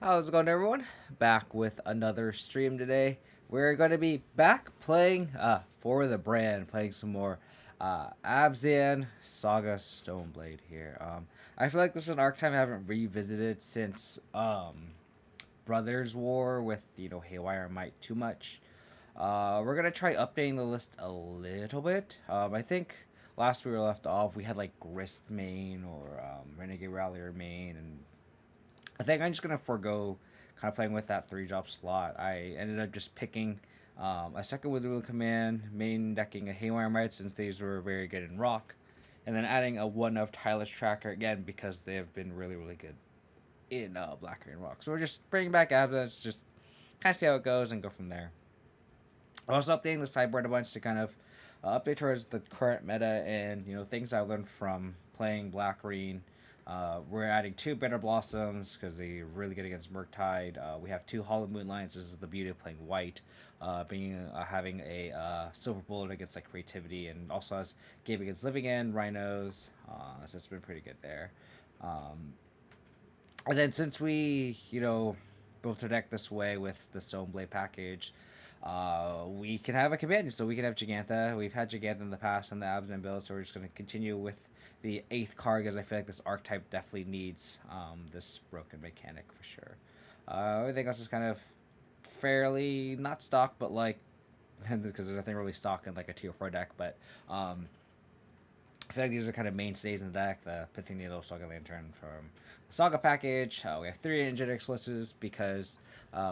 How's it going, everyone? Back with another stream today. We're going to be back playing for the brand, playing some more Abzan Saga Stoneblade here. I feel like this is an archetype I haven't revisited since Brothers War with Haywire Mite too much. We're gonna try updating the list a little bit. I think last we were left off, we had like Grist main or Renegade Rallier main, and I think I'm just gonna forego kind of playing with that 3 drop slot. I ended up just picking a second Witherbloom Command, main decking a Haywire Mite since these were very good in Rock, and then adding a one of Tireless Tracker again because they have been really good in Black Green Rock. So we're just bringing back Absence, just kind of see how it goes and go from there. I'm also updating the sideboard a bunch to kind of update towards the current meta and things I learned from playing Black Green. We're adding 2 Bitterblossoms because they're really good against Murktide. We have 2 Hollow Moonlights. This is the beauty of playing white. Having a silver bullet against like creativity and also has game against living end rhinos. So it's been pretty good there. And then since we built our deck this way with the Stoneblade package, we can have a companion. So we can have Gigantha. We've had Gigantha in the past in the Absent build, so we're just going to continue with the 8th card because I feel like this archetype definitely needs this broken mechanic for sure. Everything else is kind of fairly not stock, but like because there's nothing really stock in like a tier 4 deck, but I feel like these are kind of mainstays in the deck. The Pithing Needle, Saga Lantern from the Saga package. We have 3 energetic solicitors because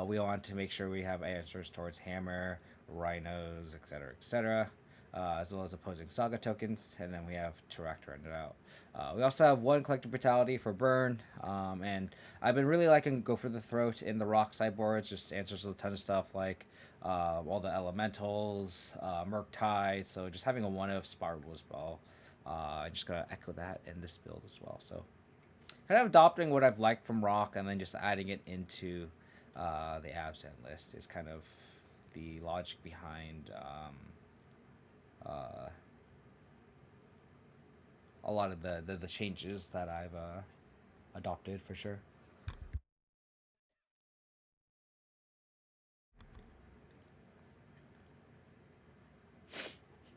we want to make sure we have answers towards Hammer, Rhinos, etc., as well as opposing Saga tokens. And then we have Tarak to round it out. We also have 1 Collective Brutality for burn. And I've been really liking Go for the Throat in the Rock sideboards. Just answers a ton of stuff like all the Elementals, Murktide. So just having a 1 of Spiral as well. I'm just gonna echo that in this build as well. So kind of adopting what I've liked from Rock and then just adding it into the Absent list is kind of the logic behind a lot of the changes that I've adopted for sure.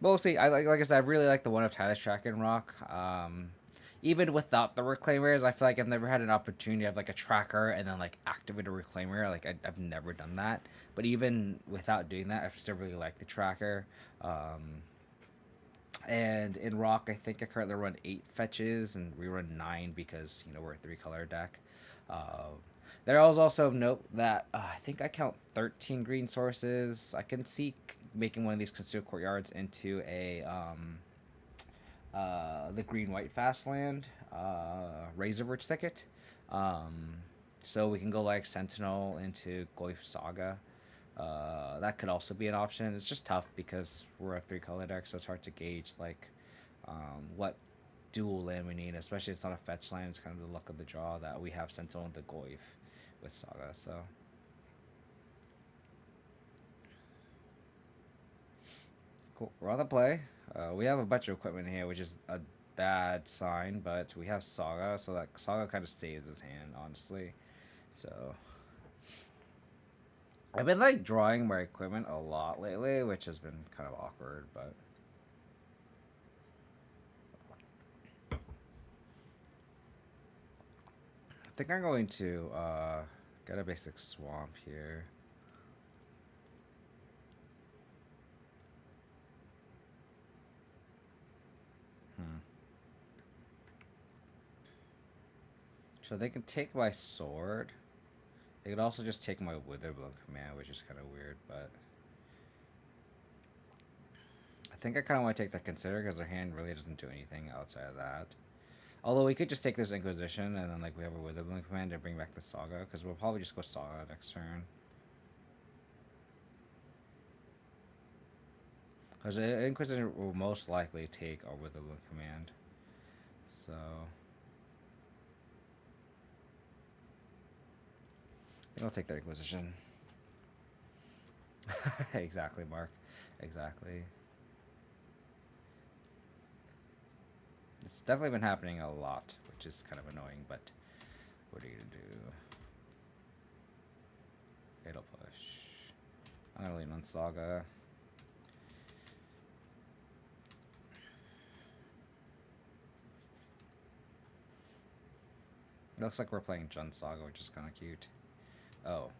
Mostly, like I said, I really like the one of Tyler's track and Rock. Even without the reclaimers, I feel like I've never had an opportunity to have like a tracker and then like activate a reclaimer. Like I've never done that. But even without doing that, I still really like the tracker. And in Rock, I think I currently run 8 fetches, and we run 9 because we're a 3 color deck. Uh, there is also note that I think I count 13 green sources. I can see making one of these concealed courtyards into a the green white fast land Razorverge thicket. Um, so we can go like Sentinel into Goyf Saga. That could also be an option. It's just tough because we're a 3 color deck, so it's hard to gauge like what dual land we need. Especially it's not a fetch land. It's kind of the luck of the draw that we have Sentinel into Goyf with Saga. So cool. We're on the play. We have a bunch of equipment here, which is a bad sign, but we have Saga, so that Saga kind of saves his hand, honestly. So I've been like drawing my equipment a lot lately, which has been kind of awkward, but I think I'm going to get a basic swamp here. Hmm. So they can take my sword. They could also just take my Witherbloom Command, which is kind of weird, but I think I kind of want to take that consider because their hand really doesn't do anything outside of that. Although we could just take this Inquisition and then like we have a Witherbloom Command and bring back the Saga because we'll probably just go Saga next turn. Because Inquisition will most likely take our Witherbloom Command. So I think I'll take that Inquisition. Exactly, Mark. Exactly. It's definitely been happening a lot, which is kind of annoying, but what are you gonna do? I'm gonna lean on Saga. It looks like we're playing Jund Saga, which is kind of cute. Oh.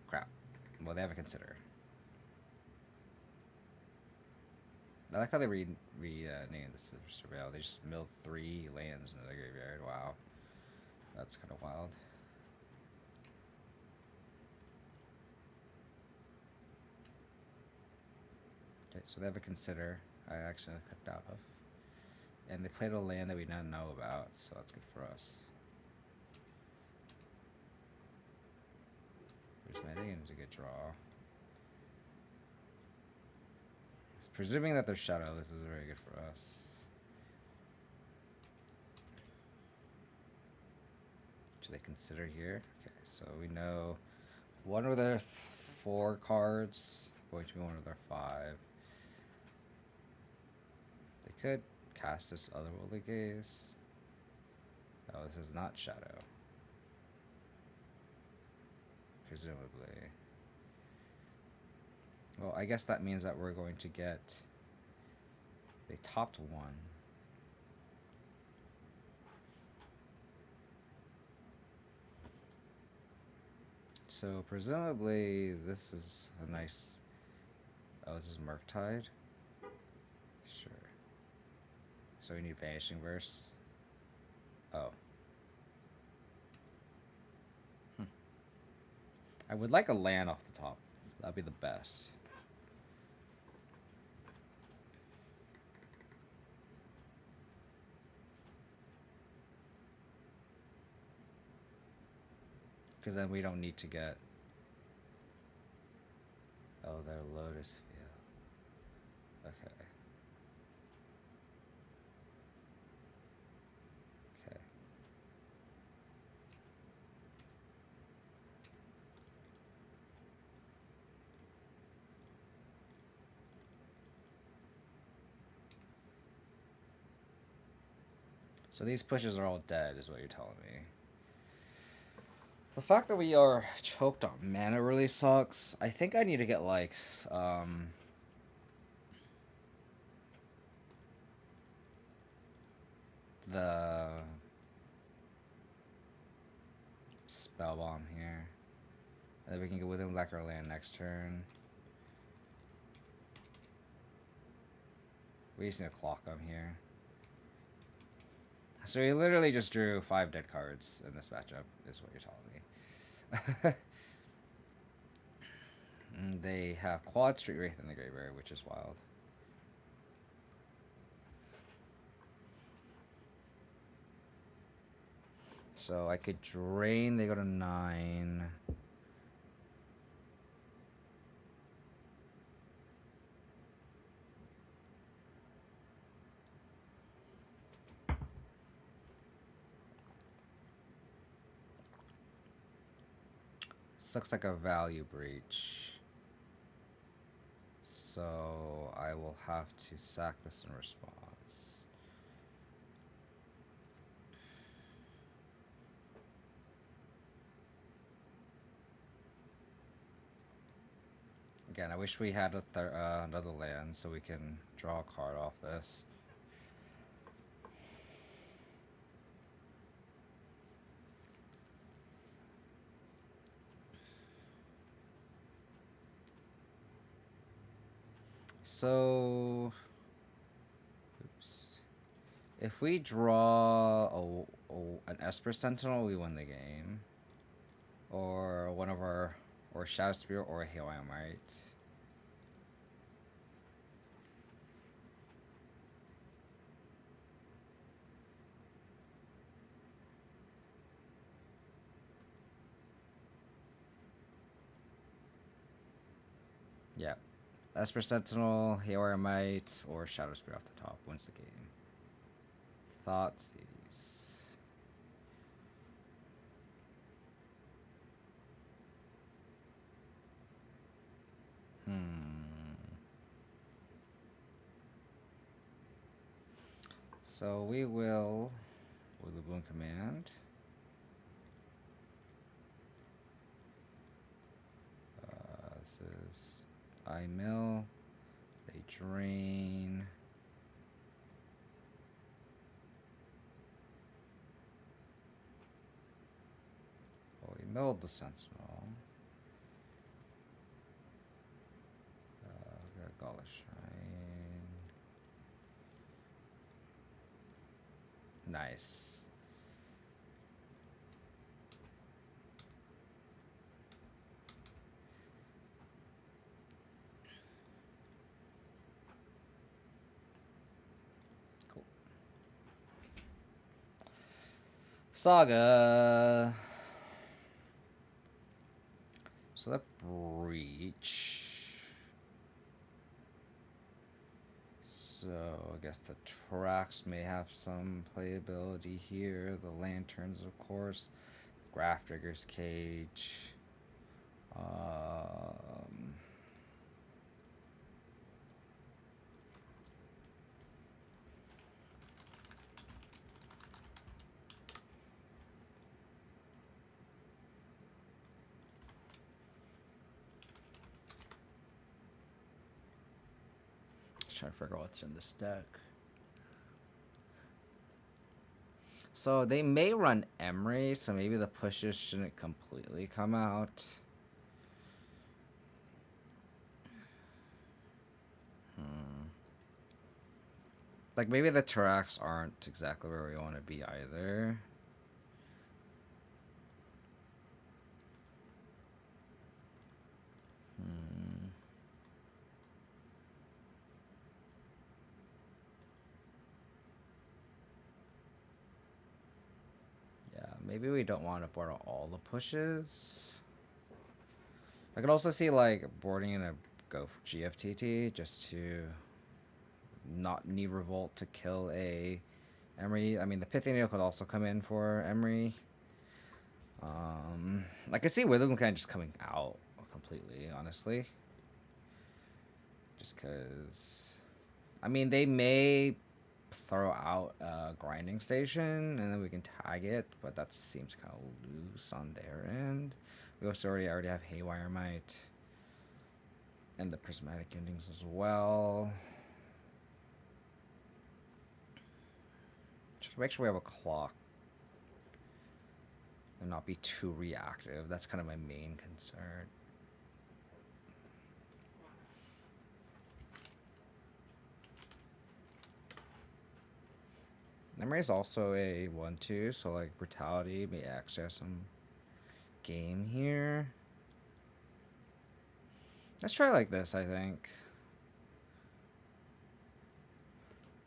Crap. Well, they have a consider. I like how they named this surveil. They just milled 3 lands into the graveyard. Wow. That's kind of wild. Okay, so they have a consider. I actually clicked out of. And they played a land that we didn't know about, so that's good for us. There's my thing to get draw. Presuming that they're shadow, this is very good for us. Should they consider here? Okay, so we know one of their 4 cards going to be one of their 5. They could cast this otherworldly gaze. Oh, this is not shadow. Presumably. Well, I guess that means that we're going to get... They topped 1. So presumably this is a nice... Oh, this is Murktide? Sure. So we need Vanishing Verse. Oh. I would like a land off the top. That'd be the best. Because then we don't need to get... Oh, their Lotus field. Okay. Okay. So these pushes are all dead, is what you're telling me. The fact that we are choked on mana really sucks. I think I need to get, like, the Spell Bomb here. And then we can get Within Black or land next turn. We just need to clock them here. So he literally just drew 5 dead cards in this matchup, is what you're telling me. And they have Quad Street Wraith in the graveyard, which is wild. So I could drain, they go to 9. This looks like a value breach. So I will have to sack this in response. Again, I wish we had another land so we can draw a card off this. So, oops. If we draw an Esper Sentinel, we win the game. Or one of our, or Shadow Spear, or a Haywire Mite. Yeah. Esper Sentinel, Haywire Mite, or Shadow Spear off the top wins the game. Thoughtseize. So we will Witherbloom Command. This is I mill. They drain. Oh, we milled the Sentinel. Got Gala Shrine. Nice. Saga. So that breach. So I guess the tracks may have some playability here. The lanterns, of course. Grafdigger's Cage. Trying to figure out what's in this deck. So they may run Emery, so maybe the pushes shouldn't completely come out. Like maybe the Tarax aren't exactly where we want to be either. Maybe we don't want to board all the pushes. I could also see like boarding in a Go for GFTT just to not need Revolt to kill a Emery. I mean, the Pithy Needle could also come in for Emery. I could see Witherbloom kind of just coming out completely, honestly. Just because, I mean, they may throw out a grinding station and then we can tag it, but that seems kind of loose on their end. We also already have Haywire Mite and the prismatic endings as well. Just make sure we have a clock and not be too reactive. That's kind of my main concern. Emery is also a 1/2, so like Brutality may actually have some game here. Let's try like this, I think.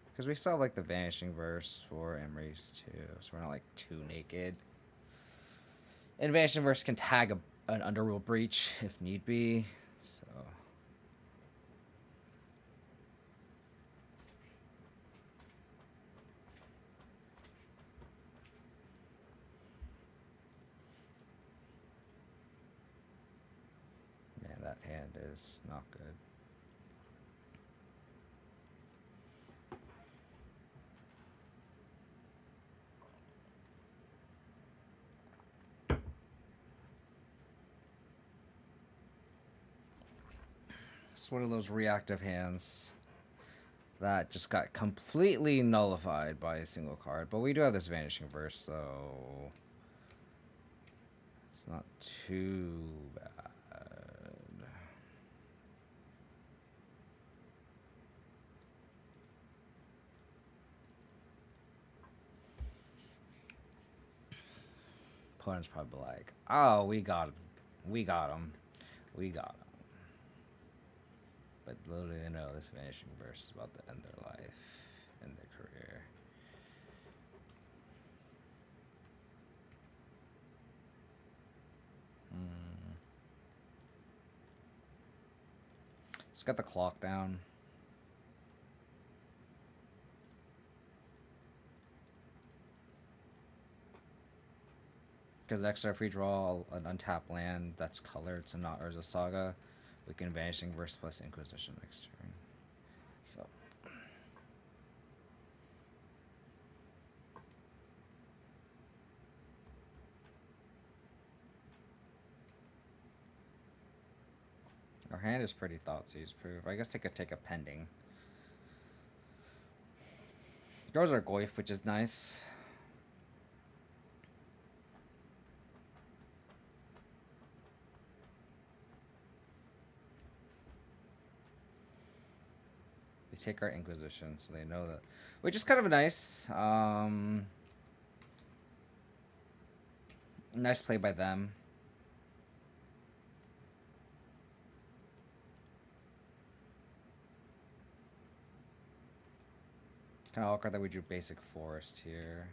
Because we still have like the Vanishing Verse for Emery's too, so we're not like too naked. And Vanishing Verse can tag an Underworld Breach if need be, so. Man, that hand is not good. It's one of those reactive hands that just got completely nullified by a single card. But we do have this Vanishing Verse, so it's not too bad. Opponent's probably like, oh, we got him. We got him. We got him. But little do they know this Vanishing Verse is about to end their life, end their career. Let's get the clock down. Because next time if we draw an untapped land that's colored, so not Urza Saga, we can Vanishing Verse plus Inquisition next turn. So. hand is pretty Thoughtseize proof. I guess they could take a pending. Those are Goyf, which is nice. They take our Inquisition, so they know that. Which is kind of nice. Nice play by them. Kind of awkward that we drew basic forest here.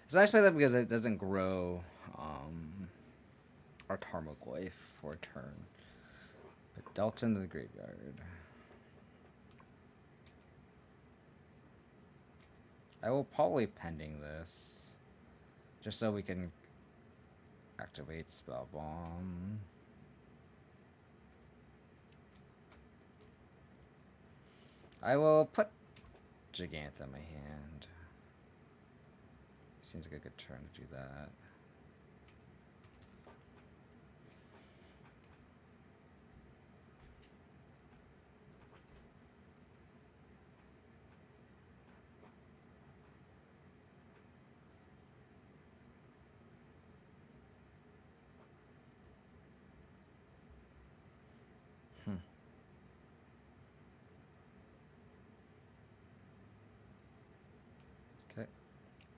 It's nice by that because it doesn't grow our Tarmogoyf for a turn. But dealt into the graveyard. I will probably pending this. Just so we can activate Spell Bomb. I will put Gigantha in my hand. Seems like a good turn to do that. Okay.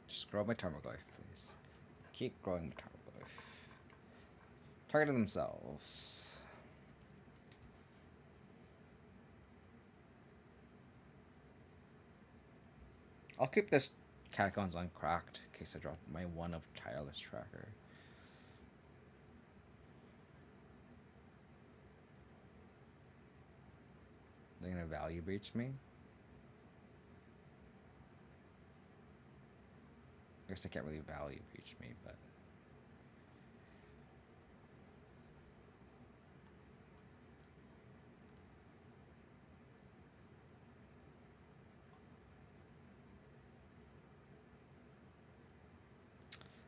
Just grow my Tarmogoyf, please. Keep growing the Tarmogoyf. Targeting themselves. I'll keep this Catacombs uncracked in case I drop my one of Tireless Tracker. They're gonna value breach me. I guess I can't really value breach me, but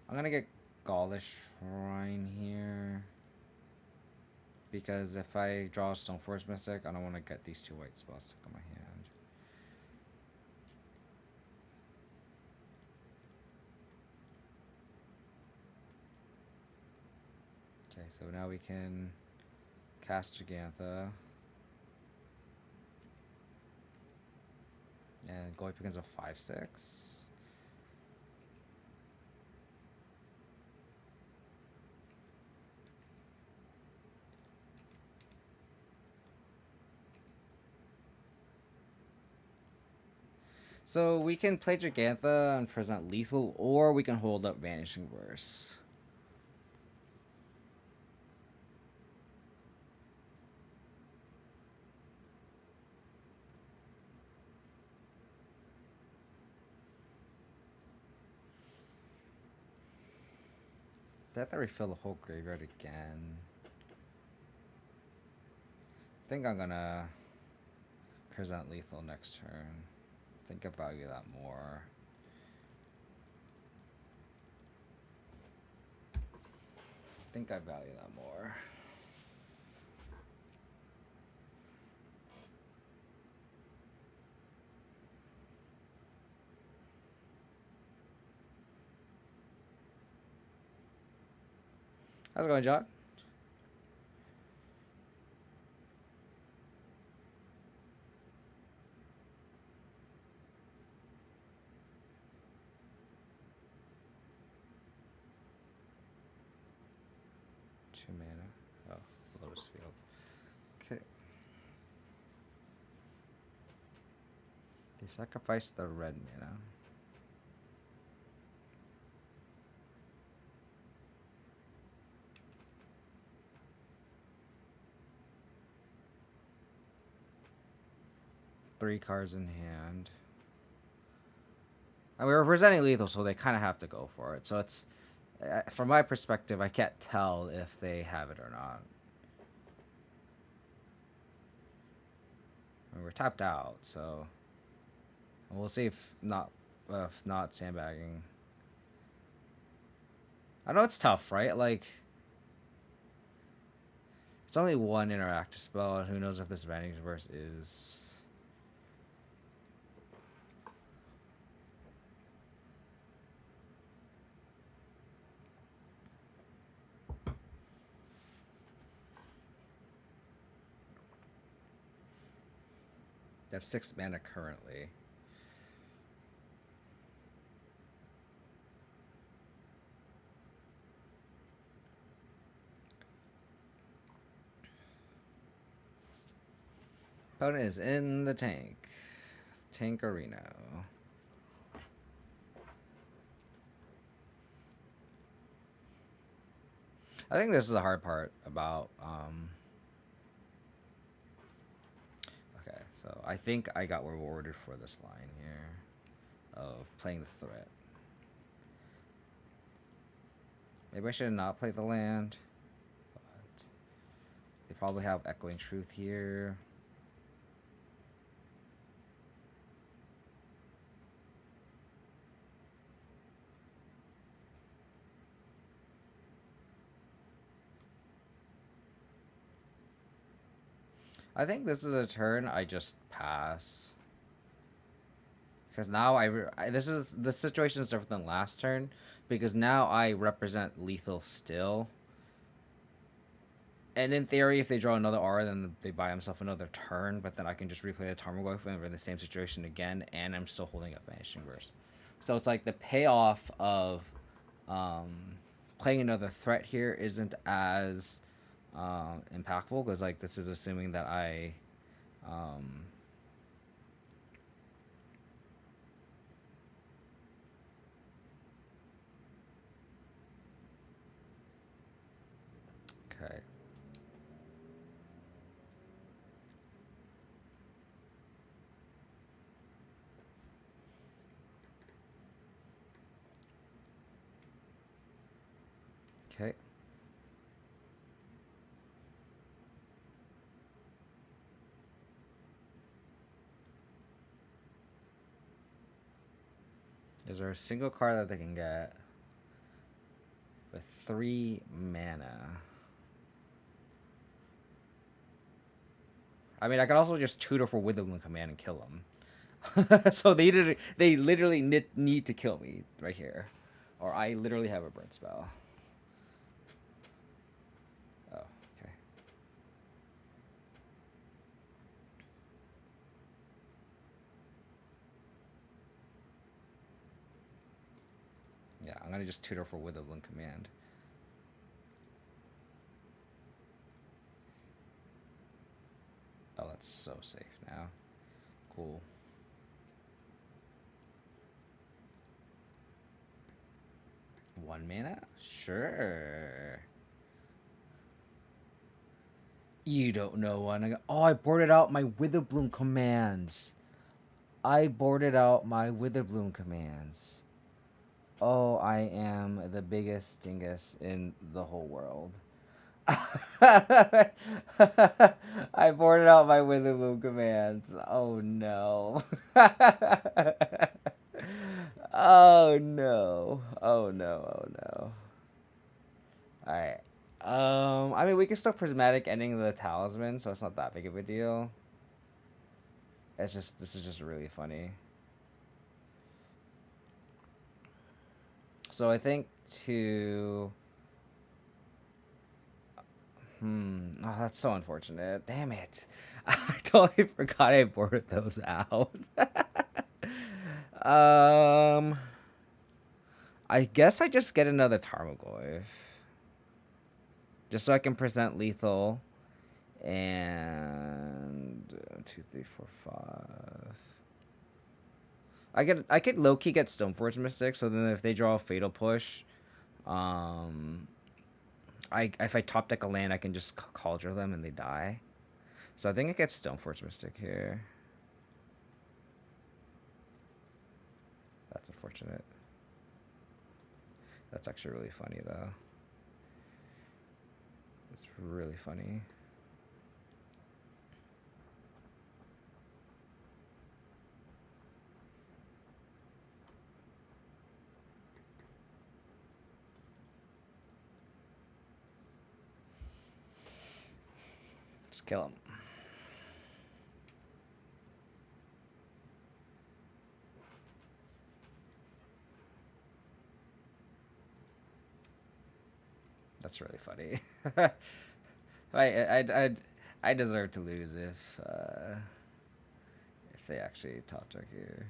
I'm gonna get Gaulish Shrine here because if I draw a Stoneforge Mystic, I don't want to get these two white spells stuck in my hand. Okay, so now we can cast Gigantha. And Goyf becomes a 5/6. So we can play Gigantha and present lethal, or we can hold up Vanishing Verse. I have to refill the whole graveyard again. I think I'm gonna present lethal next turn. I think I value that more. I think I value that more. How's it going, John? Two mana. Oh, Lotus Field. Okay. They sacrificed the red mana. Three cards in hand. And we were presenting lethal, so they kind of have to go for it. So it's, from my perspective, I can't tell if they have it or not. I mean, we're tapped out, so We'll see if not sandbagging. I know it's tough, right? Like, it's only one interactive spell, and who knows if this Vantage Verse is. They have 6 mana currently. Opponent is in the tank. Tankerino. I think this is the hard part about okay, so I think I got rewarded for this line here of playing the threat. Maybe I should not play the land, but they probably have Echoing Truth here. I think this is a turn I just pass. Because now this situation is different than last turn, because now I represent lethal still. And in theory, if they draw another R, then they buy themselves another turn, but then I can just replay the Tarmogoyf and we're in the same situation again, and I'm still holding up Vanishing Verse. So it's like the payoff of playing another threat here isn't as impactful, because like this is assuming that I okay. Okay. Is there a single card that they can get with 3 mana? I mean, I can also just tutor for Witherbloom Command and kill them. So they literally need to kill me right here, or I literally have a burn spell. Oh, okay. Yeah, I'm gonna just tutor for Witherbloom Command. Oh, that's so safe now. Cool. One mana? Sure. You don't know one. Oh, I boarded out my Witherbloom commands. I boarded out my Witherbloom commands. Oh, I am the biggest dingus in the whole world. I boarded out my Witherbloom commands. Oh no. Oh no. Oh no. Oh no. Alright. I mean, we can still prismatic ending the talisman, so it's not that big of a deal. It's just, this is just really funny. So I think to... Oh, that's so unfortunate. Damn it. I totally forgot I boarded those out. I guess I just get another Tarmogoyf. Just so I can present lethal. And 2, 3, 4, 5. I could low key get Stoneforge Mystic, so then if they draw a Fatal Push, if I top deck a land, I can just Cauldron them and they die. So I think I get Stoneforge Mystic here. That's unfortunate. That's actually really funny though. It's really funny. Just kill him. That's really funny. I deserve to lose if they actually top deck here.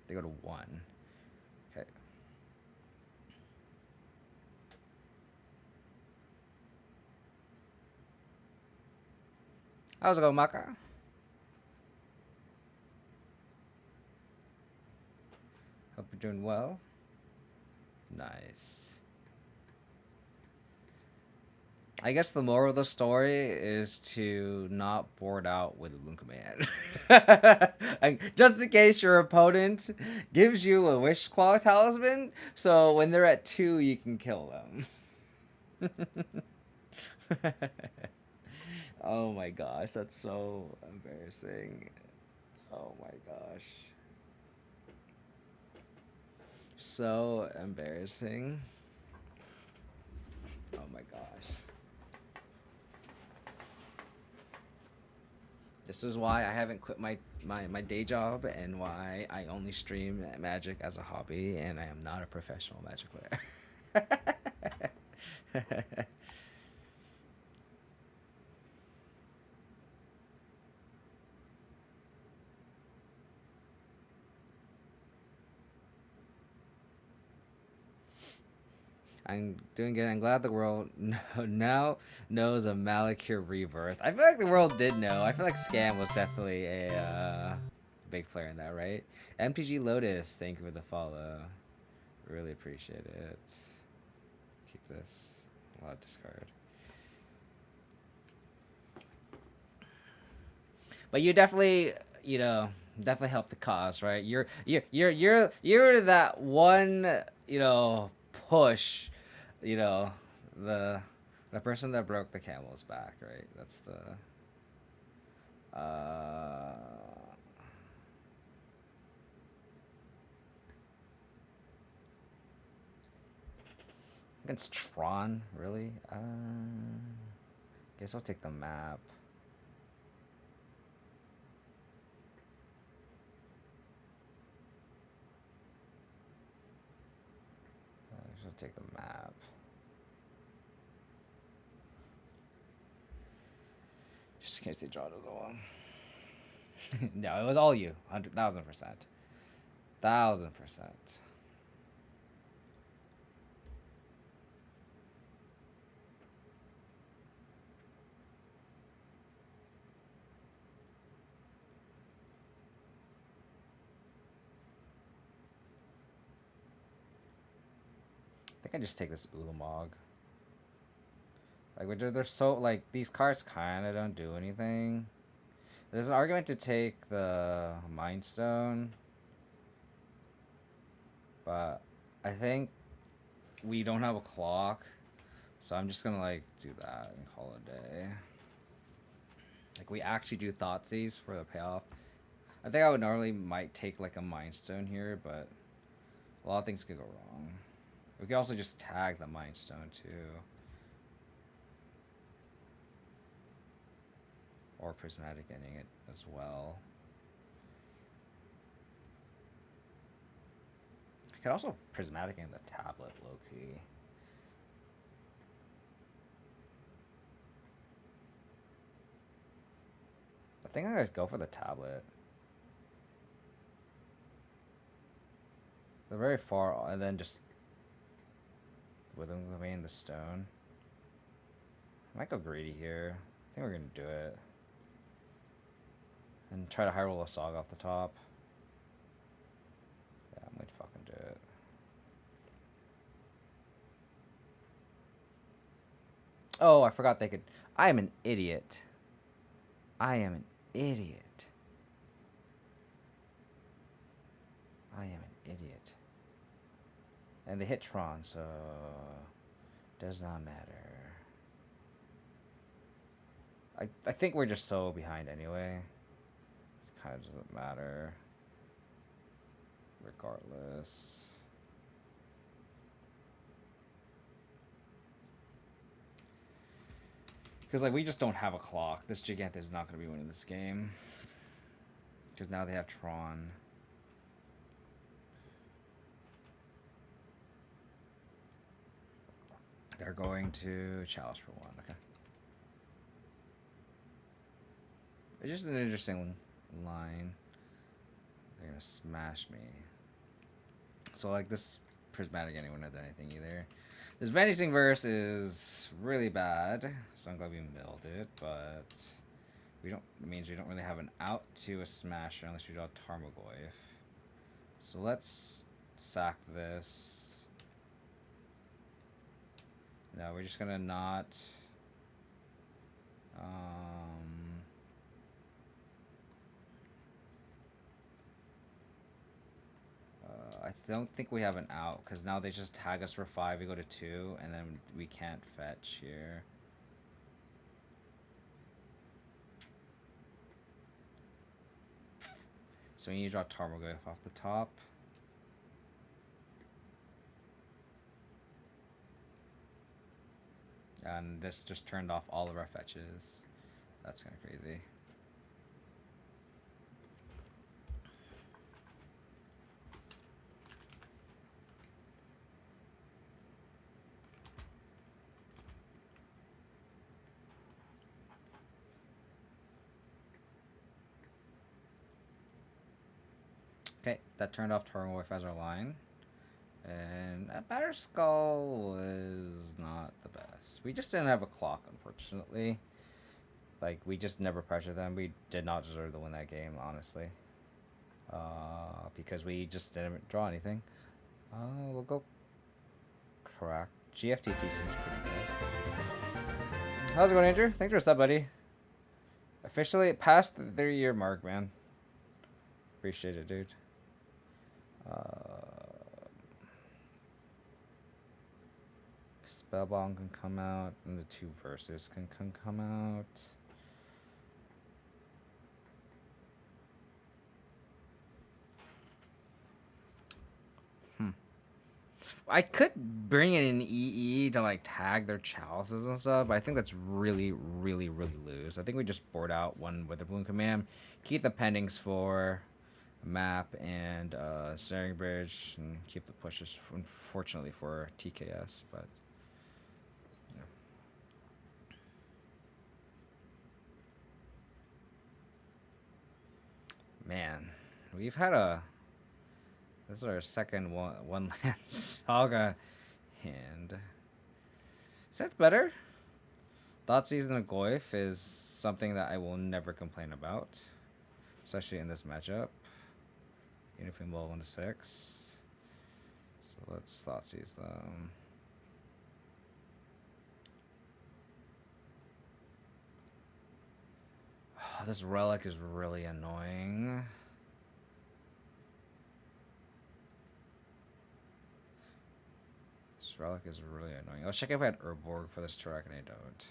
They go to 1. Okay. How's it going, Maka? Hope you're doing well. Nice. I guess the moral of the story is to not board out with a Witherbloom Command. Just in case your opponent gives you a Wish Claw Talisman, so when they're at 2, you can kill them. Oh my gosh, that's so embarrassing. Oh my gosh. So embarrassing. Oh my gosh. This is why I haven't quit my day job and why I only stream Magic as a hobby and I am not a professional Magic player. I'm doing good. I'm glad the world now knows of Malakir Rebirth. I feel like the world did know. I feel like Scam was definitely a big player in that, right? MTG Lotus, thank you for the follow. Really appreciate it. Keep this. A lot of discard. But you definitely, definitely help the cause, right? You're that one, push, the person that broke the camel's back, right? That's the against Tron, really? Guess I'll take the map. I'll take the map. Just in case they draw another one. No, it was all you. 100,000%. 1,000%. I think I just take this Ulamog. Like, they're so, like, these cards kind of don't do anything. There's an argument to take the Mind Stone. But I think we don't have a clock. So I'm just going to, like, do that and call it a day. Like, we actually do Thoughtseize for the payoff. I think I would normally might take, like, a Mind Stone here, but a lot of things could go wrong. We could also just tag the Mind Stone, too. Or Prismatic Ending it as well. I could also Prismatic End the tablet, low-key. I think I just go for the tablet. They're very far, and then just with them in the stone. I might go greedy here. I think we're gonna do it. And try to high roll a Saga off the top. Yeah, I might fucking do it. Oh, I forgot they could. I am an idiot. I am an idiot. I am an idiot. And they hit Tron, so does not matter. I think we're just so behind anyway. It kind of doesn't matter. Regardless. Because, like, we just don't have a clock. This Gigant is not going to be winning this game. Because now they have Tron. They're going to Chalice for 1. Okay. It's just an interesting line. They're going to smash me. So, like, this Prismatic anyone wouldn't have done anything either. This Vanishing Verse is really bad. So I'm glad we milled it, but we don't. It means we don't really have an out to a Smasher unless we draw Tarmogoyf. So let's sack this. No, we're just gonna not. I don't think we have an out because now they just tag us for 5. We go to 2, and then we can't fetch here. So we need to draw Tarmogoyf off the top. And this just turned off all of our fetches. That's kind of crazy. Okay, that turned off Tarmogoyf as our line. And a Batter Skull is not the best. We just didn't have a clock, unfortunately. Like, we just never pressured them. We did not deserve to win that game, honestly. Because we just didn't draw anything. We'll go crack. GFTT seems pretty good. How's it going, Andrew? Thanks for the sub, buddy. Officially past the 3-year mark, man. Appreciate it, dude. Spellbomb can come out, and the 2 verses can come out. I could bring in an EE to like tag their chalices and stuff, but I think that's really, really, really loose. I think we just board out 1 Witherbloom Command, keep the pendings for map and Snaring Bridge, and keep the pushes, unfortunately, for TKS, but yeah. Man, we've had this is our second one land Saga hand. Is that better? Thoughtseize and Goyf is something that I will never complain about, especially in this matchup. Uniform Ball 1 to 6. So let's Thoughtseize them. Oh, this Relic is really annoying. This Relic is really annoying. I'll check if I had Urborg for this track, and I don't.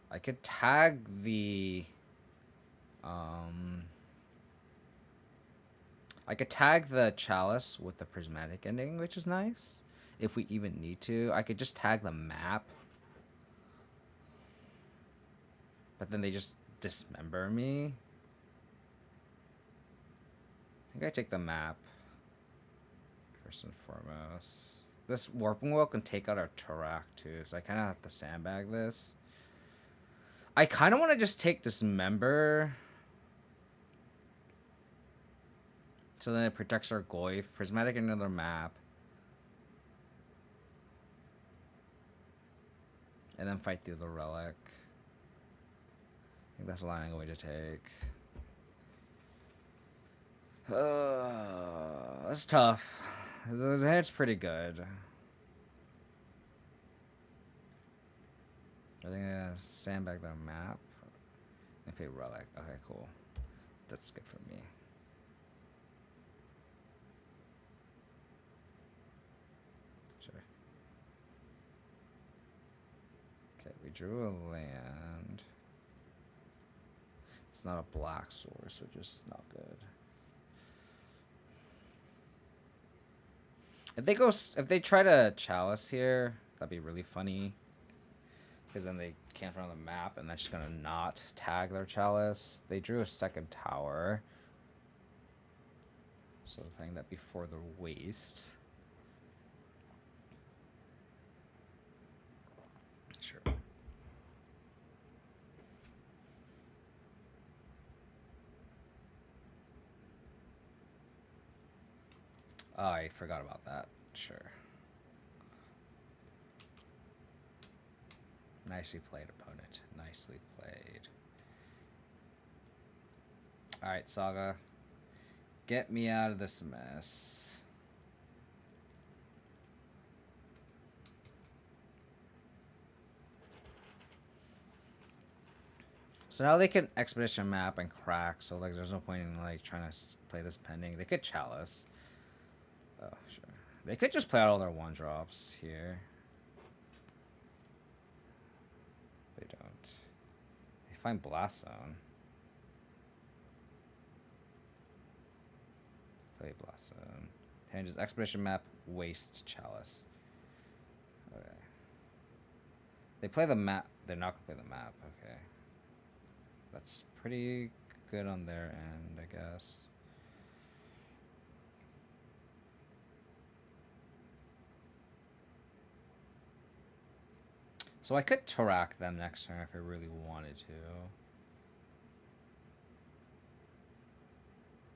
I could tag the I could tag the Chalice with the Prismatic ending, which is nice. If we even need to. I could just tag the map. But then they just dismember me. I think I take the map. First and foremost. This Warping Well can take out our Tarak too, so I kind of have to sandbag this. I kind of want to just take Dismember. So then it protects our Goyf. Prismatic another map. And then fight through the Relic. I think that's the line I'm going to take. That's tough. The hand's pretty good. I think I'm going to sandbag their map. And pay Relic. Okay, cool. That's good for me. We drew a land. It's not a black source, which is not good. If they try to Chalice here, that'd be really funny. Because then they can't run on the map, and that's just gonna not tag their Chalice. They drew a second tower. So playing that before the waste. Sure. Oh, I forgot about that. Sure. Nicely played, opponent. Nicely played. Alright, Saga. Get me out of this mess. So now they can Expedition map and crack, so like there's no point in like trying to play this pending. They could Chalice. Oh, sure. They could just play out all their 1-drops here. They don't. They find Blast Zone. Play Blast Zone. And just Expedition map, waste Chalice. Okay. They play the map. They're not going to play the map. Okay. That's pretty good on their end, I guess. So I could Tarak them next turn if I really wanted to.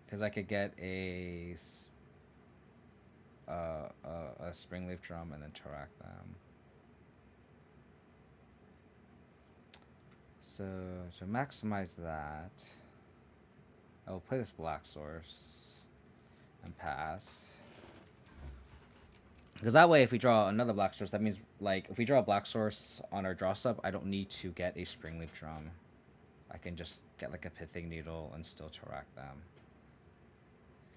Because I could get a Springleaf Drum and then Tarak them. So to maximize that, I will play this Black Source and pass. Because that way, if we draw another Black Source, that means, like, if we draw a Black Source on our draw sub, I don't need to get a Springleaf Drum. I can just get, like, a Pithing Needle and still Tarak them.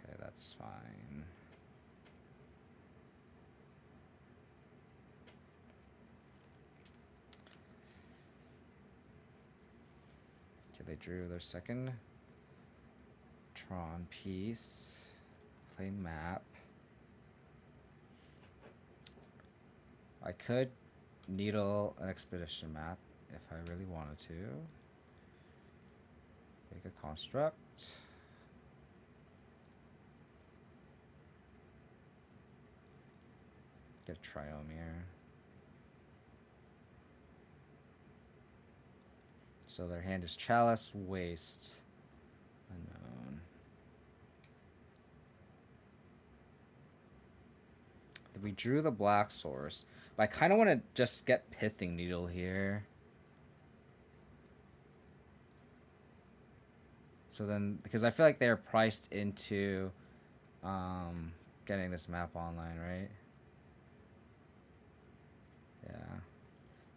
Okay, that's fine. Okay, they drew their second Tron piece. Play map. I could needle an Expedition map if I really wanted to. Make a construct. Get a Triome here. So their hand is Chalice, Waste, Unknown. We drew the Black Source, but I kind of want to just get Pithing Needle here. So then, because I feel like they're priced into getting this map online, right? Yeah.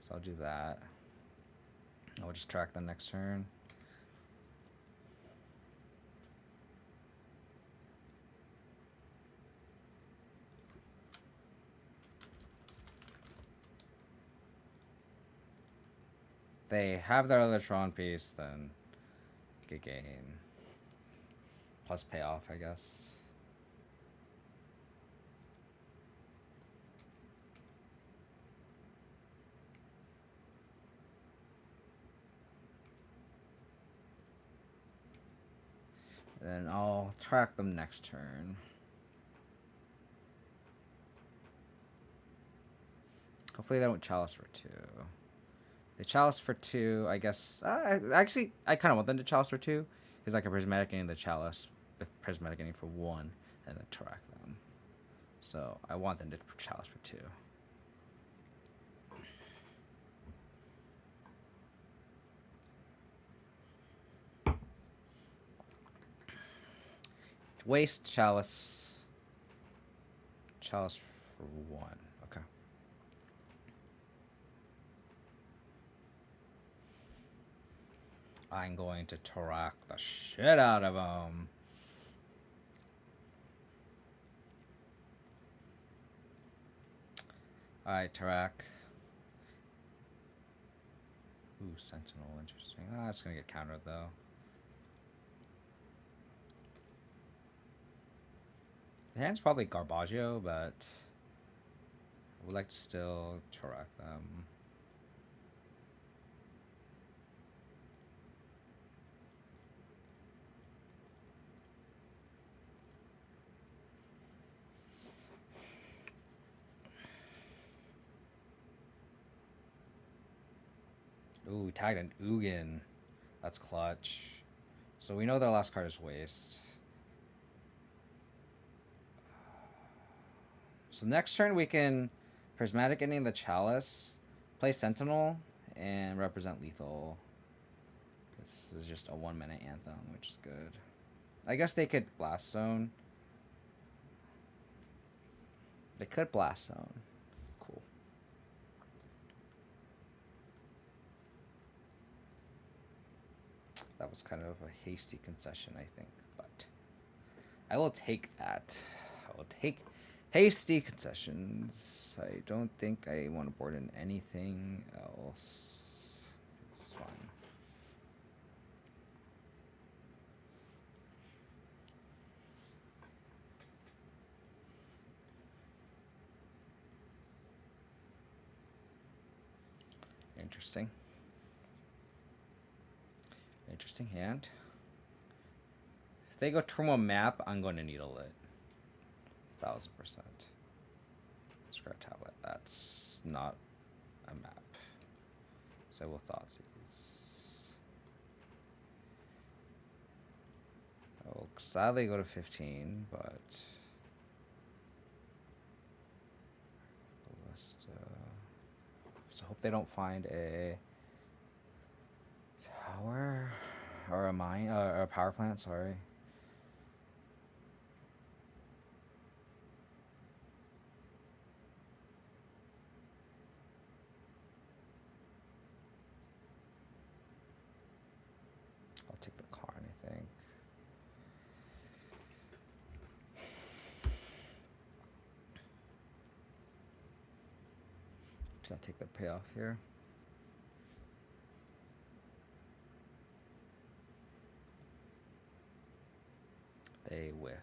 So I'll do that. I'll just track them next turn. They have their other Tron piece, then good game. Plus payoff, I guess. Then I'll track them next turn. Hopefully they don't Chalice for 2. They Chalice for 2, I guess. Actually, I kind of want them to Chalice for 2, because I can Prismatic Ending the Chalice with Prismatic Ending for 1, and then track them. So I want them to Chalice for 2. Waste Chalice. Chalice for 1. Okay. I'm going to Tarak the shit out of him. Alright, Tarak. Ooh, Sentinel, interesting. It's gonna get countered though. The hand's probably Garbaggio, but I would like to still Tarak them. Ooh, we tagged an Ugin. That's clutch. So we know their last card is waste. So next turn we can Prismatic Ending the Chalice, play Sentinel, and represent lethal. This is just a 1 minute anthem, which is good. I guess they could Blast Zone. They could Blast Zone. Cool. That was kind of a hasty concession, I think, but I will take that. I will take hasty concessions. I don't think I want to board in anything else. This is fine. Interesting. Interesting hand. If they go turn map, I'm going to needle it. 1000%. Scrap tablet. That's not a map. So I will Thoughtseize. I'll sadly go to 15, but so hope they don't find a tower or a mine or a power plant. Sorry. I'll take the Karn, I think. Gotta take the payoff here. They whiffed.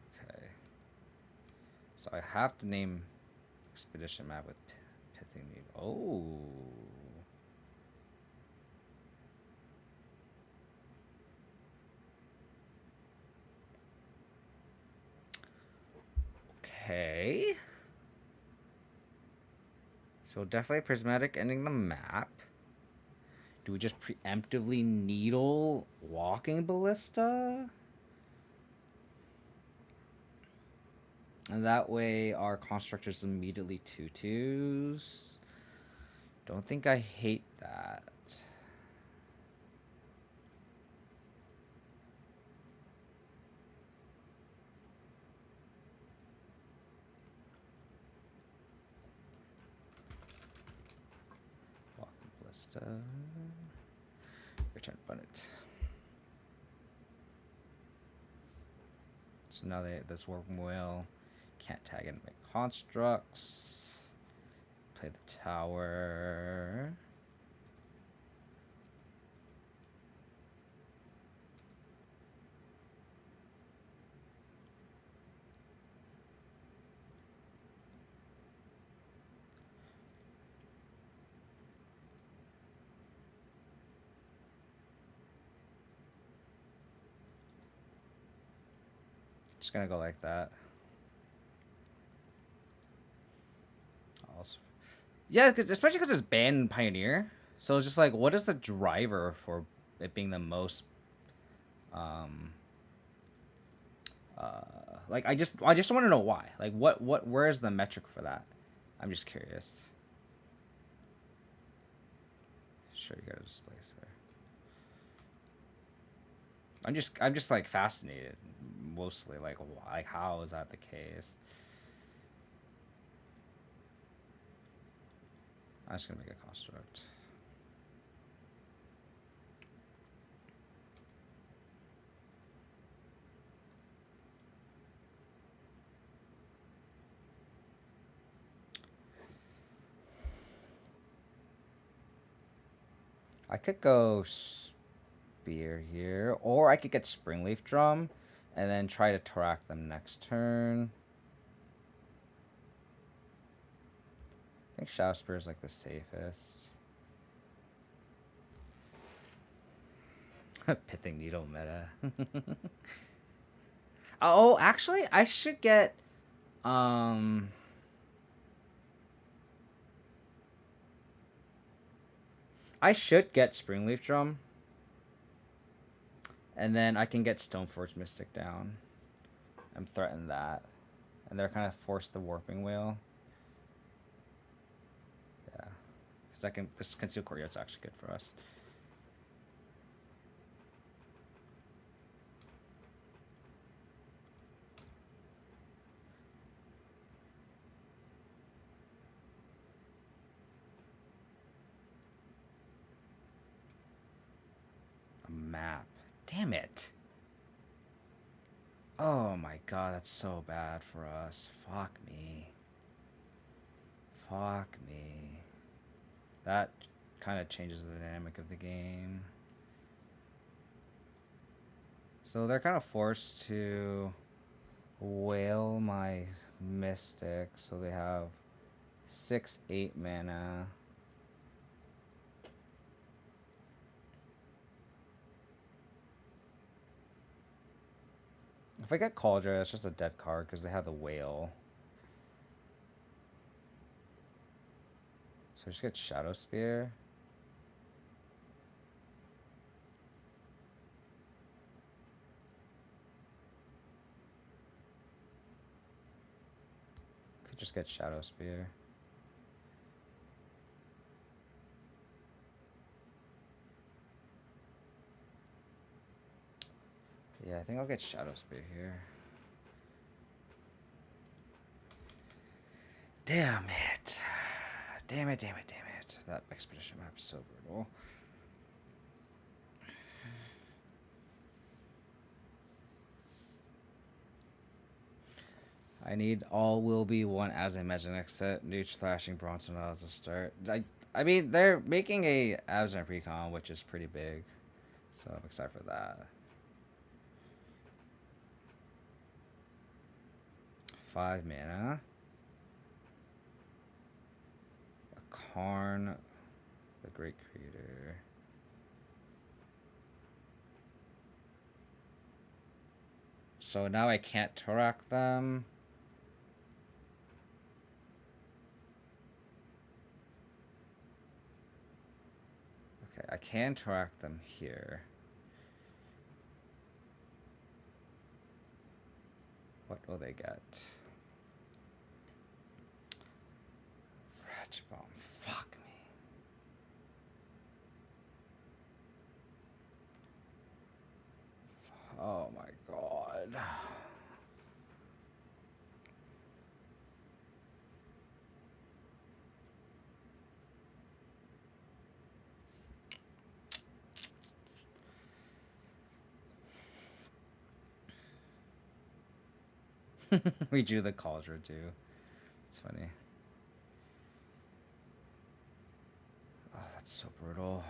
Okay. So I have to name Expedition map with Pithing Needle. Oh. Okay. So definitely Prismatic Ending the map. Do we just preemptively needle Walking Ballista? And that way our Constructor's immediately 2/2s. Don't think I hate that. Walking Ballista. Return Abundant. So now this Worm Whale can't tag in my constructs. Play the tower. Just gonna go like that. Also, yeah, especially because it's banned Pioneer. So it's just like, what is the driver for it being the most? Like I just want to know why. Like where is the metric for that? I'm just curious. Sure, you got a displace here. I'm just like fascinated, mostly like how is that the case? I'm just gonna make a construct. I could go Spear here, or I could get Springleaf Drum and then try to track them next turn. I think Shadow Spear is like the safest. Pithing Needle meta. Oh, actually, I should get um. I should get Springleaf Drum, and then I can get Stoneforge Mystic down. I'm threatened that, and they're kind of forced the Warping Whale. Yeah, because I can. This Conceal Courtyard's actually good for us. A map. Damn it. Oh my god, that's so bad for us. Fuck me. Fuck me. That kind of changes the dynamic of the game. So they're kind of forced to whale my Mystic, so they have 6-8 mana. If I get Cauldron, it's just a dead card because they have the whale. So I just get Shadow Spear. Could just get Shadow Spear. Yeah, I think I'll get Shadow Spear here. Damn it. Damn it, damn it, damn it. That Expedition map is so brutal. I need all will be one as a Magic set. Nooch Flashing Bronson as a start. I mean, they're making a Abzan Precon, which is pretty big. So I'm excited for that. 5 mana. A Karn, the Great Creator. So now I can't Torak them. Okay, I can Torak them here. What will they get? Ratchet Bomb. Fuck me. Oh my god. We drew the Cauldron too. It's funny. Oh, that's so brutal.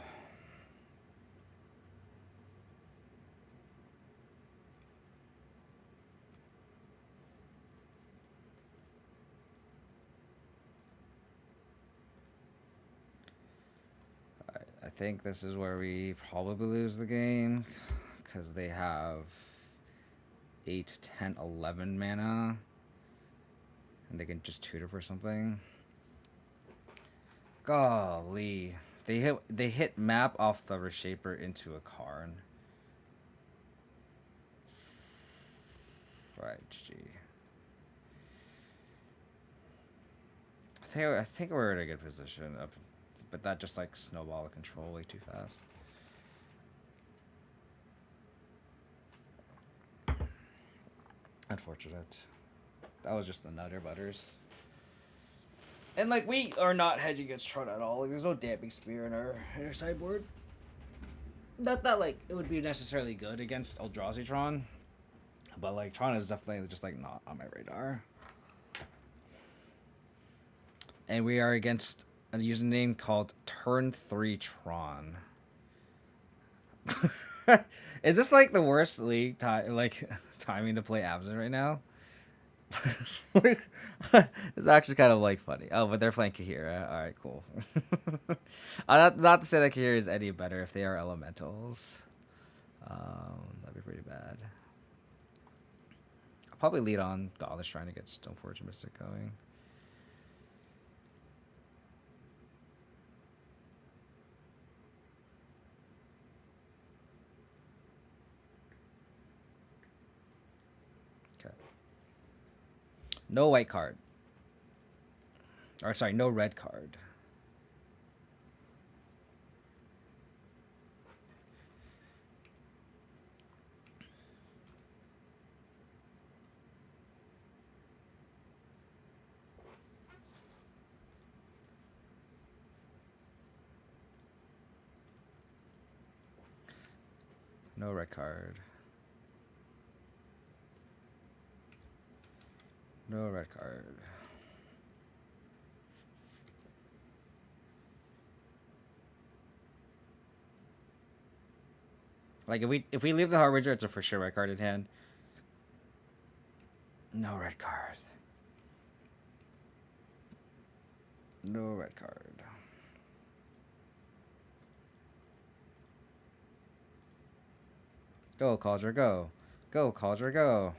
I think this is where we probably lose the game because they have 8, 10, 11 mana and they can just tutor for something. Golly. They hit map off the Reshaper into a Karn. Right, GG. I think we're in a good position, but that just like snowball control way too fast. Unfortunate. That was just the Nutter Butters. And like we are not hedging against Tron at all. Like, there's no Damping Spear in our sideboard. Not that like it would be necessarily good against Eldrazi Tron, but like Tron is definitely just like not on my radar. And we are against a username called Turn 3 Tron. Is this like the worst league timing to play Abzan right now? It's actually kind of like funny. Oh, but they're playing Kaheera. All right, cool. Not to say that Kaheera is any better if they are elementals. That'd be pretty bad. probably lead on Godless trying to get Stoneforge Mystic going. Okay. No white card. Or sorry, no red card. No red card. No red card. Like if we leave the Harbinger, it's a for sure red card in hand. No red card. No red card. Go, Cauldron, go. Go, Cauldron, go.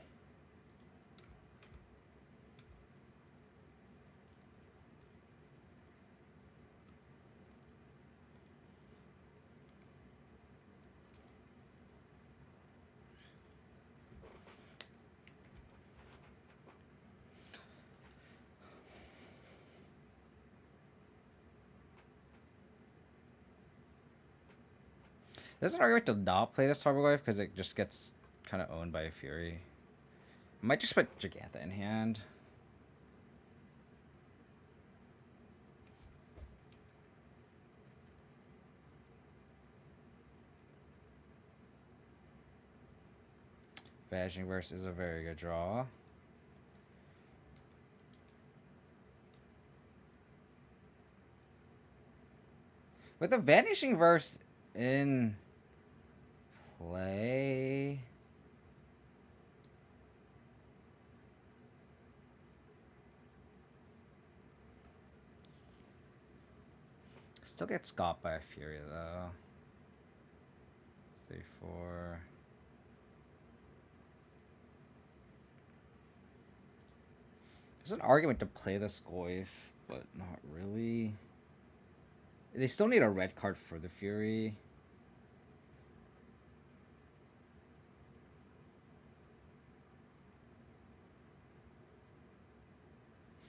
There's an argument to not play this Tarmogoyf because it just gets kind of owned by a Fury. I might just put Gigantha in hand. Vanishing Verse is a very good draw. With the Vanishing Verse in play, still gets got by a Fury though. 3-4. There's an argument to play this Goyf, but not really. They still need a red card for the Fury.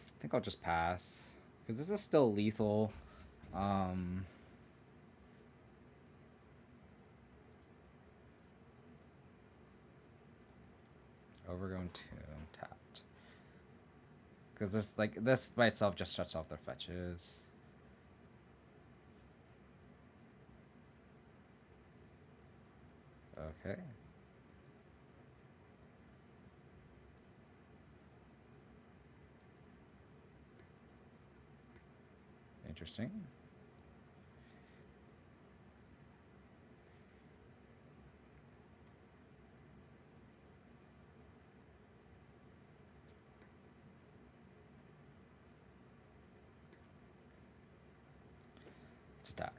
I think I'll just pass. Because this is still lethal. Overgrown Tomb tapped. Because this by itself just shuts off their fetches. Okay. Interesting. Let's attack.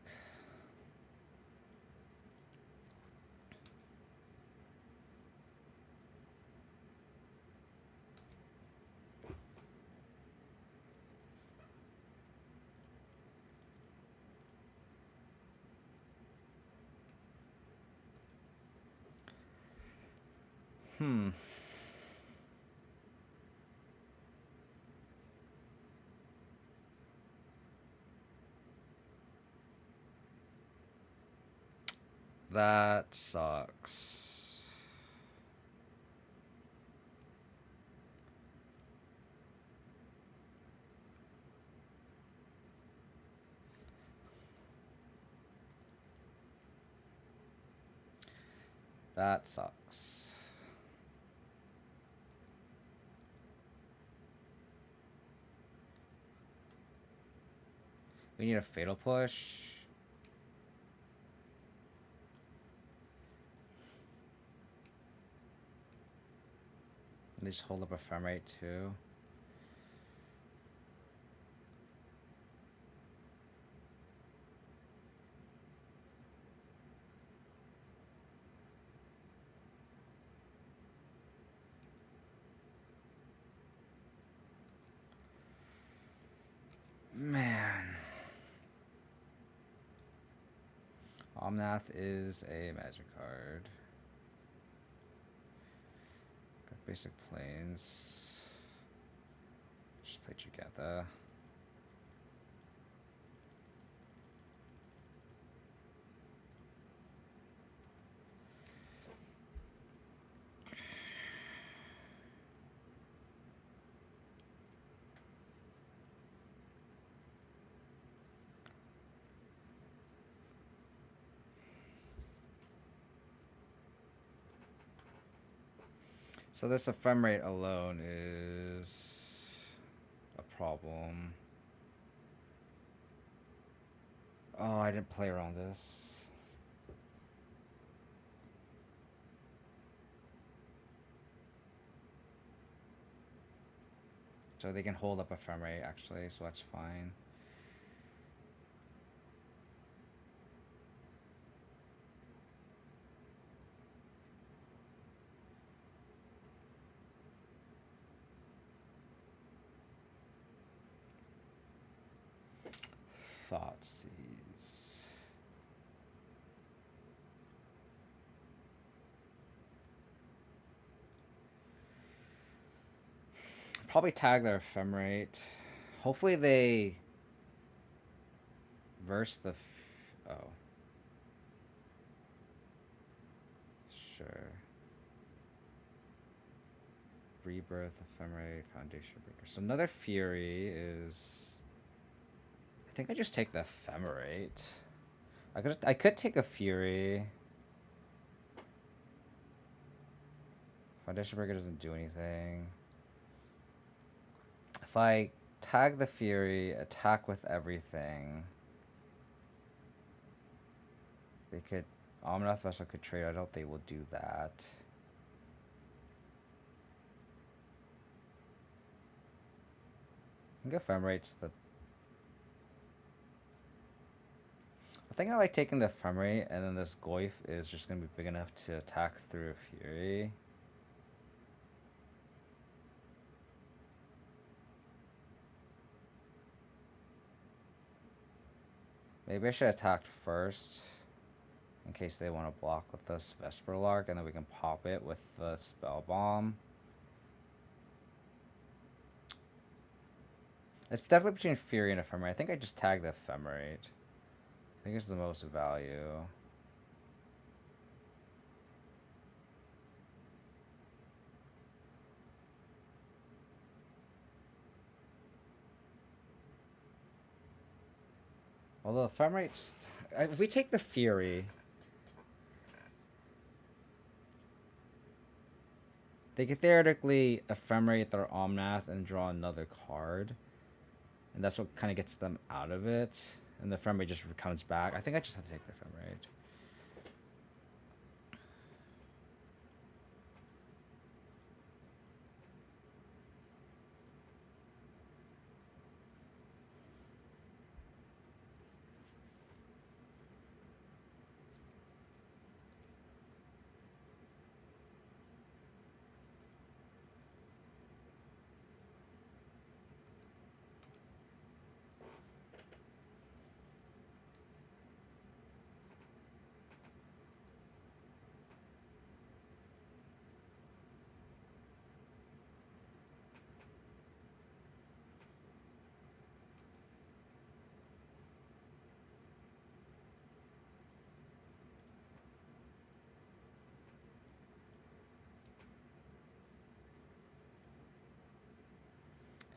That sucks. That sucks. We need a fatal push. They just hold up Ephemerate too. Omnath is a magic card. Got basic planes. Just play together. So this ephemerate alone is a problem. Oh, I didn't play around this. So they can hold up ephemerate actually, so that's fine. Thoughtseize. Probably tag their ephemerate. Hopefully they verse the. Oh. Sure. Rebirth, ephemerate, foundation breaker. So another fury is. I think I just take the ephemerate. I could take a fury. Foundation breaker doesn't do anything. If I tag the fury, attack with everything, they could. Omnath Vessel could trade. I don't think they will do that. I think ephemerate's the. I think I like taking the ephemerate, and then this Goyf is just gonna be big enough to attack through a fury. Maybe I should attack first, in case they want to block with this Vesper Lark, and then we can pop it with the Spell Bomb. It's definitely between Fury and Ephemerate. I think I just tag the Ephemerate. I think it's the most value. Although Ephemerate's... If we take the Fury... They could theoretically Ephemerate their Omnath and draw another card. And that's what kind of gets them out of it. And the Ephemerate just comes back. I think I just have to take the Ephemerate.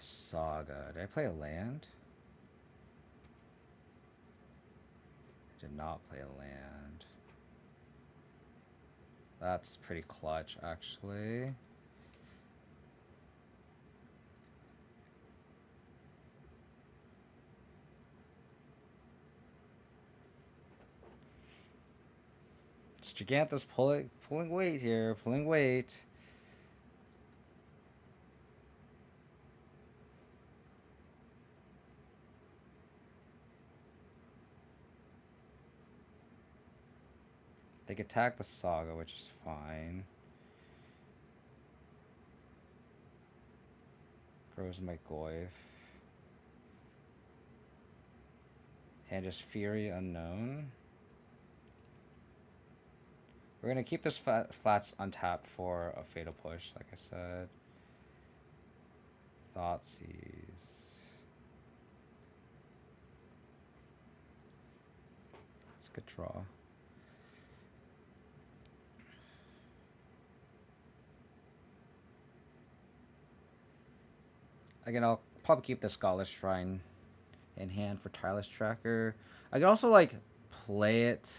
Saga. Did I play a land? I did not play a land. That's pretty clutch, actually. It's Giganthus pulling weight here, pulling weight. They could attack the Saga, which is fine. Grows my Goyf. Hand is Fury Unknown. We're gonna keep this flats untapped for a fatal push, like I said. Thoughtseize. That's a good draw. Again, I'll probably keep the Scholar's Shrine in hand for Tireless Tracker. I can also like play it.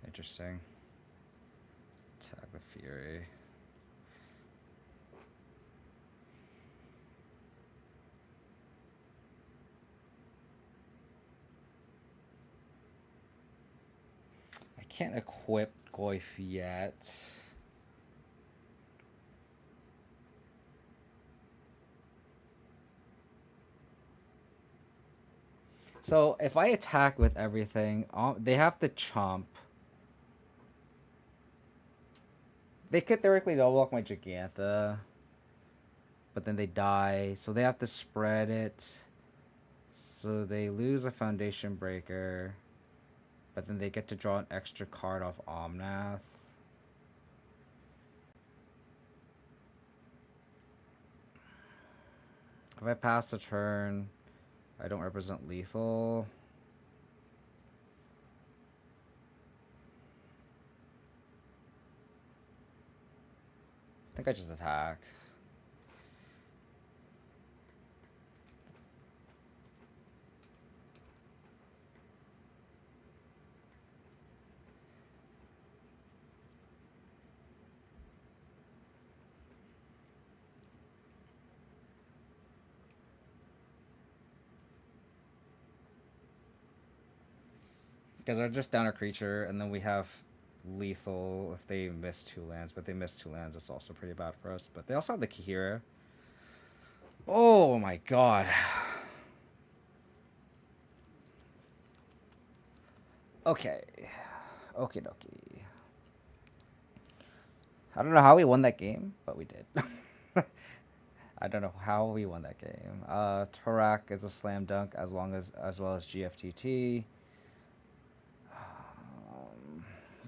Interesting. Attack the Fury. I can't equip Goyf yet. So if I attack with everything, they have to chomp. They could theoretically double block my Gigantha, but then they die, so they have to spread it. So they lose a Foundation Breaker, but then they get to draw an extra card off Omnath. If I pass a turn, I don't represent lethal. I think I just attack. Because they're just down a creature, and then we have lethal if they miss 2 lands. But they miss 2 lands, it's also pretty bad for us. But they also have the Kaheera. Oh my god. Okay. Okie dokie. I don't know how we won that game, but we did. I don't know how we won that game. Tarak is a slam dunk as well as GFTT.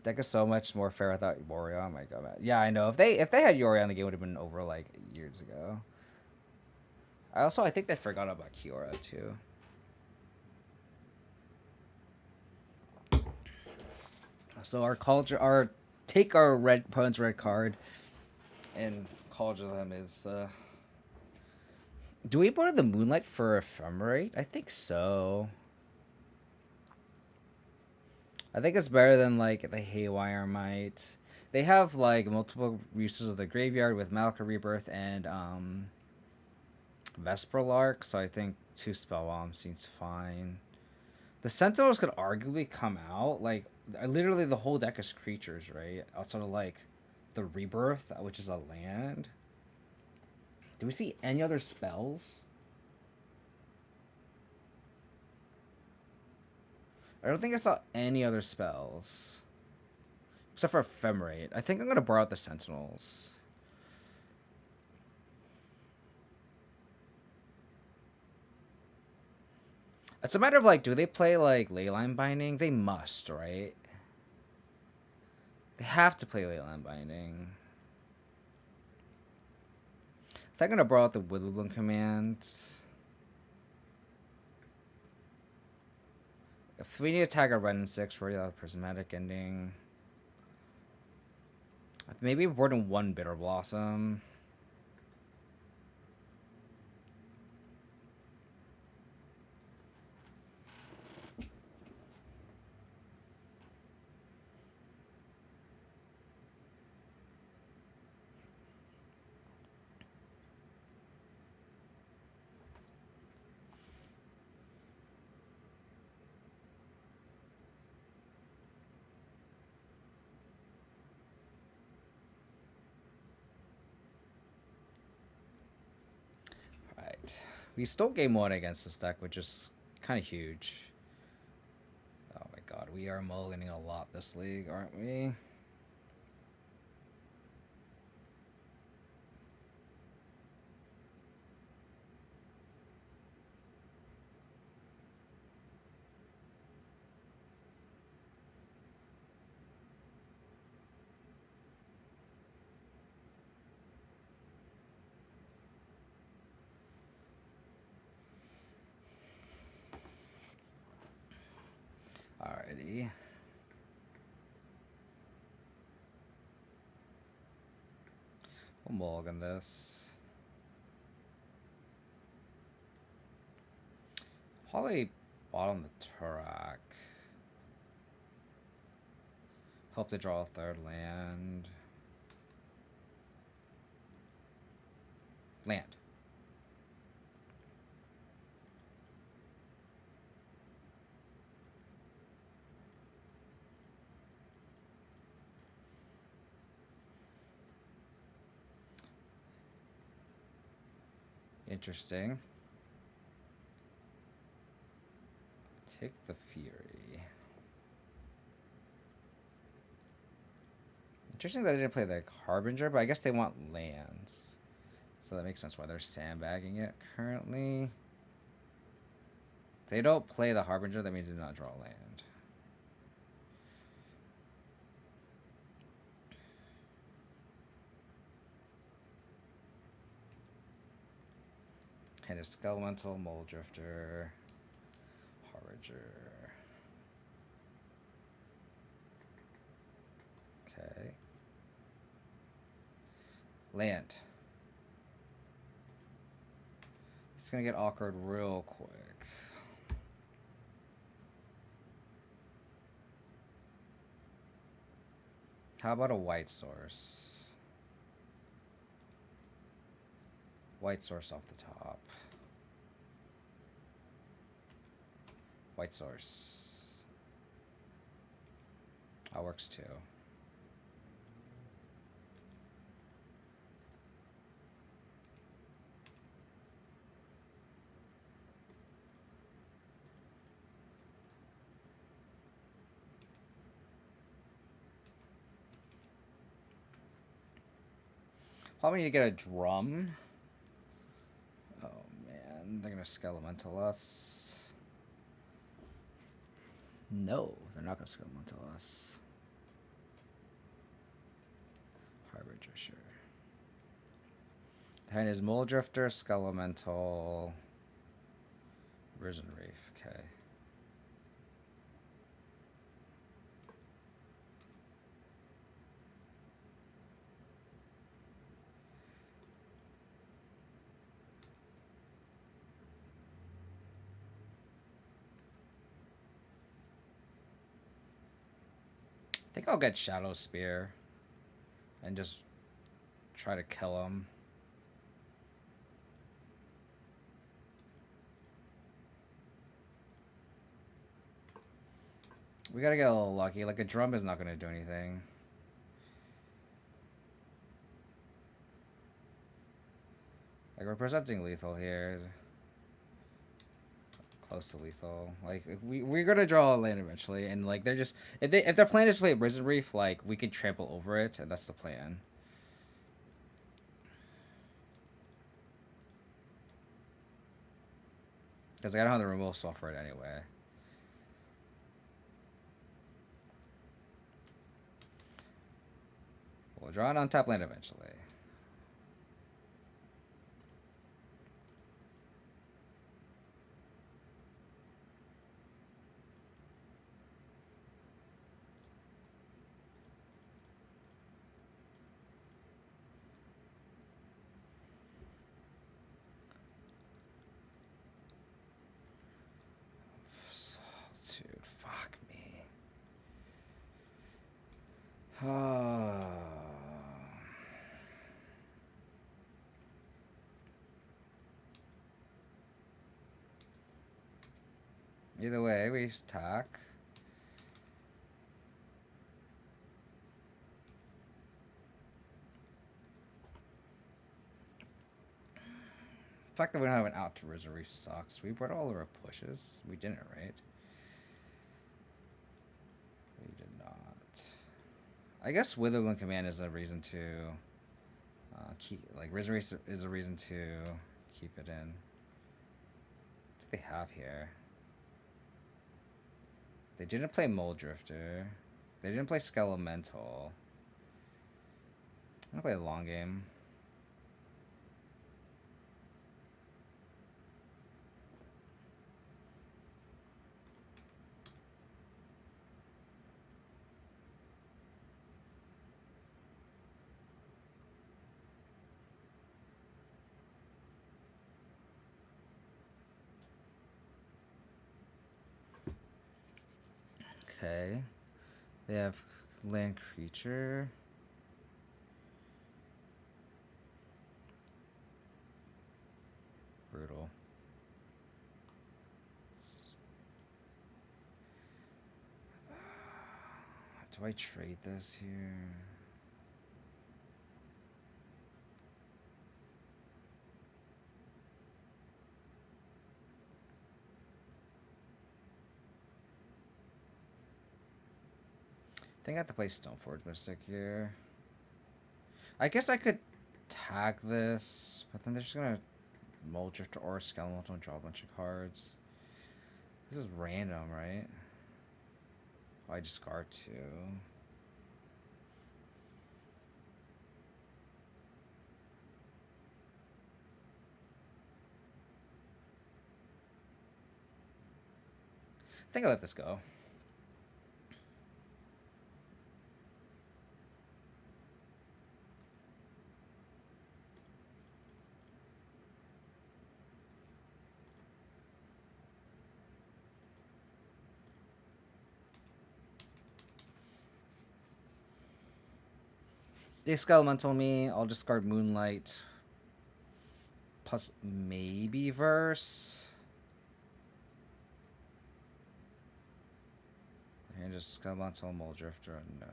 Deck is so much more fair without Yoria. Oh my god. Yeah, I know. If they had Yoria on the game, it would have been over like years ago. I think they forgot about Kiora too. So take our opponent's red card and College of them is do we borrow the Moonlight for Ephemerate? I think so. I think it's better than like the Haywire Mite. They have like multiple uses of the graveyard with Malika Rebirth and Vesperlark, so I think 2 Spellbomb seems fine. The Sentinels could arguably come out. Like, literally the whole deck is creatures, right? Outside of like the Rebirth, which is a land. Do we see any other spells? I don't think I saw any other spells. Except for Ephemerate. I think I'm going to borrow out the Sentinels. It's a matter of, like, do they play, like, Leyline Binding? They must, right? They have to play Leyline Binding. I think I'm going to borrow out the Witherbloom Command. If we need to tag a Red and 6, we're already have a Prismatic Ending. Maybe board in 1 Bitterblossom. We stole game 1 against this deck, which is kind of huge. Oh my god, we are mulliganing a lot this league, aren't we? Alrighty. We'll mulligan this. Probably bottom the track. Hope to draw a third land. Land. Interesting. Take the Fury. Interesting that they didn't play the Harbinger, but I guess they want lands. So that makes sense why they're sandbagging it currently. If they don't play the Harbinger, that means they do not draw land. And a Skelemental, Mole Drifter, Harbinger. Okay. Land. It's gonna get awkward real quick. How about a white source? White source off the top. White source. That works too. Probably need to get a drum. Oh man, they're gonna Skelemental us. No, they're not gonna Skelemental us. Harbinger, sure. The hand is Mole Drifter, Skelemental, Risen Reef. Okay. I think I'll get Shadow Spear and just try to kill him. We gotta get a little lucky. Like, a drum is not gonna do anything. Like, we're presenting lethal here. Close to lethal. Like, we're gonna draw a land eventually, and like they're just if their plan is to play Risen Reef, like we can trample over it, and that's the plan. Because I don't have the removal spell for it anyway. We'll draw an untap land eventually. Dude, fuck me. Either way, we attack. The fact that we don't have an out to Risen Reef sucks. We brought all of our pushes. We didn't, right? We did not. I guess Witherbloom Command is a reason to keep, like, Risen Reef is a reason to keep it in. What do they have here? They didn't play Mole Drifter. They didn't play Skelemental. I'm gonna play a long game. okay. They have land creature. Brutal. Do I trade this here? I think I have to play Stoneforge Mystic here. I guess I could tag this, but then they're just gonna Muldrift or Skeletal and draw a bunch of cards. This is random, right? Oh, I discard 2. I think I let this go. They Skelemental me, I'll discard Moonlight. Plus maybe Verse. And just Skelemental Muldrifter, no.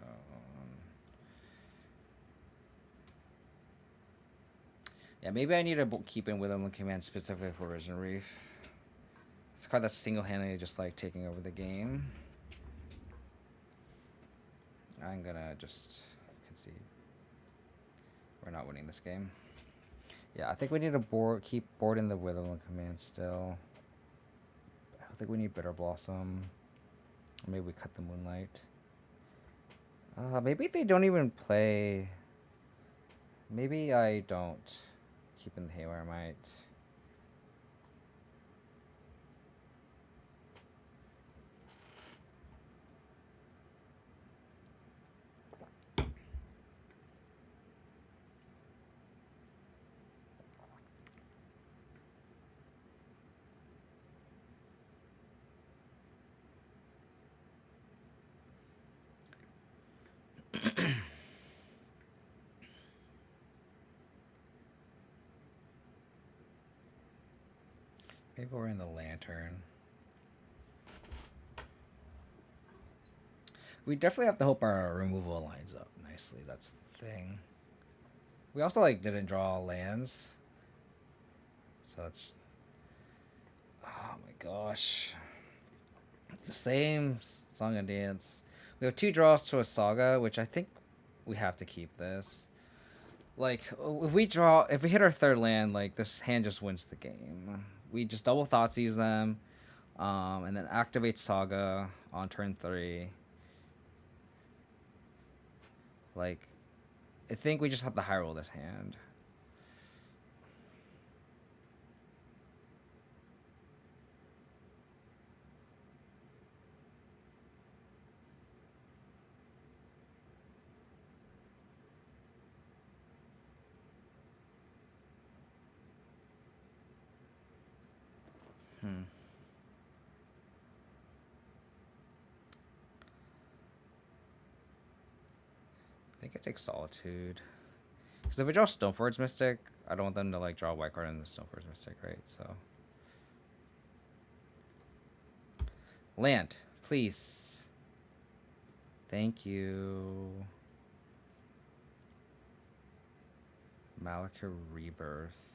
Yeah, maybe I need to keep in Witherbloom Command specifically for Risen Reef. It's a card that's single-handedly just like taking over the game. I'm gonna just concede. We're not winning this game. Yeah, I think we need to keep boarding the Witherbloom Command still. I think we need Bitterblossom. Maybe we cut the Moonlight. Maybe they don't even play. Maybe I don't keep in the Haywire Mite. Maybe we're in the Lantern. We definitely have to hope our removal lines up nicely. That's the thing. We also like didn't draw lands, so it's. Oh my gosh! It's the same Song and Dance. We have 2 draws to a Saga, which I think we have to keep this. Like if we hit our 3rd land, like this hand just wins the game. We just double Thoughtseize them, and then activate Saga on turn 3. Like, I think we just have to high roll this hand. I think I take Solitude. Because if we draw Stoneforge Mystic, I don't want them to like draw a white card in the Stoneforge Mystic, right? So land, please. Thank you. Malakir Rebirth.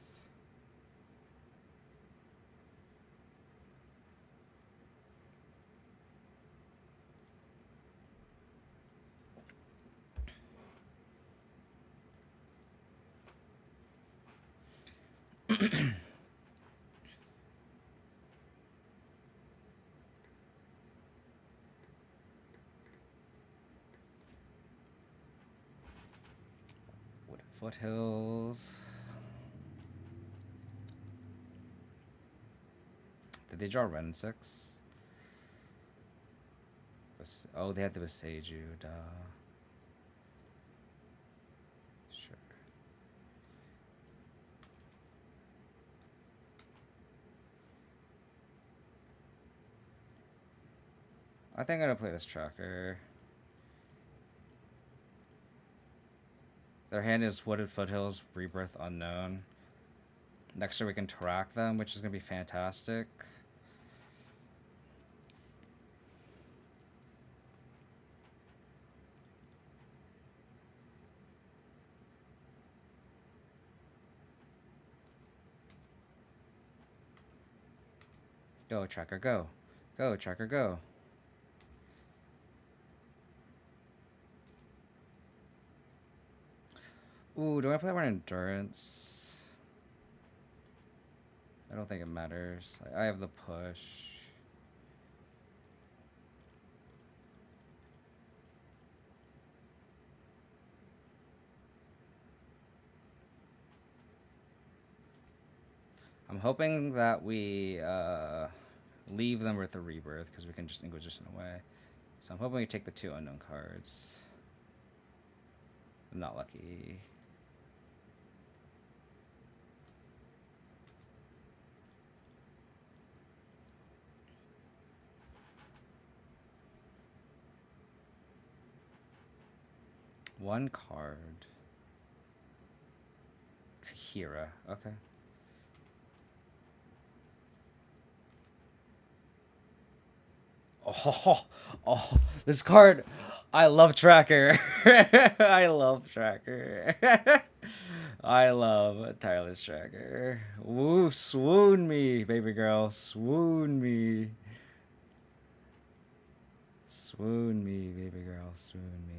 Wood Foothills. Did they draw Ren 6? Oh, they had the Beseiju, duh. Sure. I think I'm gonna play this tracker. Their hand is Wooded Foothills, Rebirth Unknown. Next turn we can track them, which is gonna be fantastic. Go, tracker, go. Go, tracker, go. Ooh, do I play one endurance? I don't think it matters. I have the push. I'm hoping that we leave them with the rebirth because we can just Inquisition away. So I'm hoping we take the 2 unknown cards. I'm not lucky. One card. Kaheera. Okay. Oh, this card. I love Tracker. I love Tracker. I love Tireless Tracker. Woo, swoon me, baby girl. Swoon me. Swoon me, baby girl. Swoon me.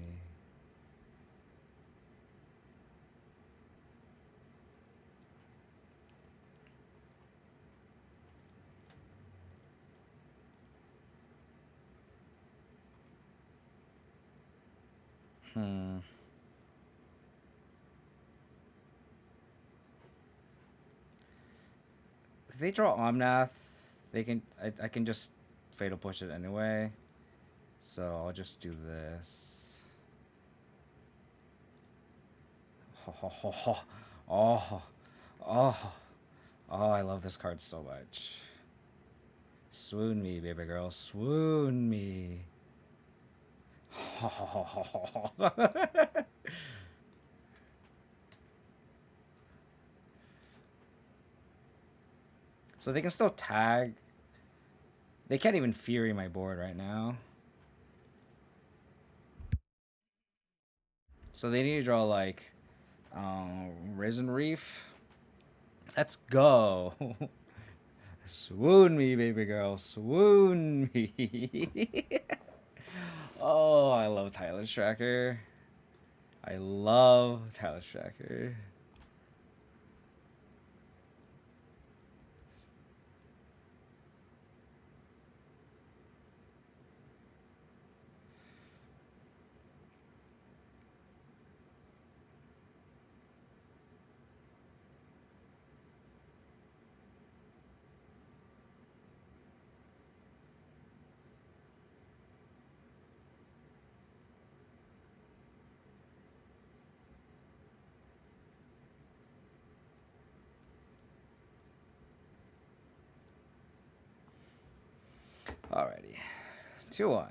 If they draw Omnath, they can. I can just Fatal Push it anyway. So I'll just do this. Oh, oh, oh, I love this card so much. Swoon me, baby girl. Swoon me. So they can still tag. They can't even Fury my board right now. So they need to draw like Risen Reef. Let's go. Swoon me, baby girl. Swoon me. Oh, I love Tireless Tracker. I love Tireless Tracker. Alrighty. 2-1.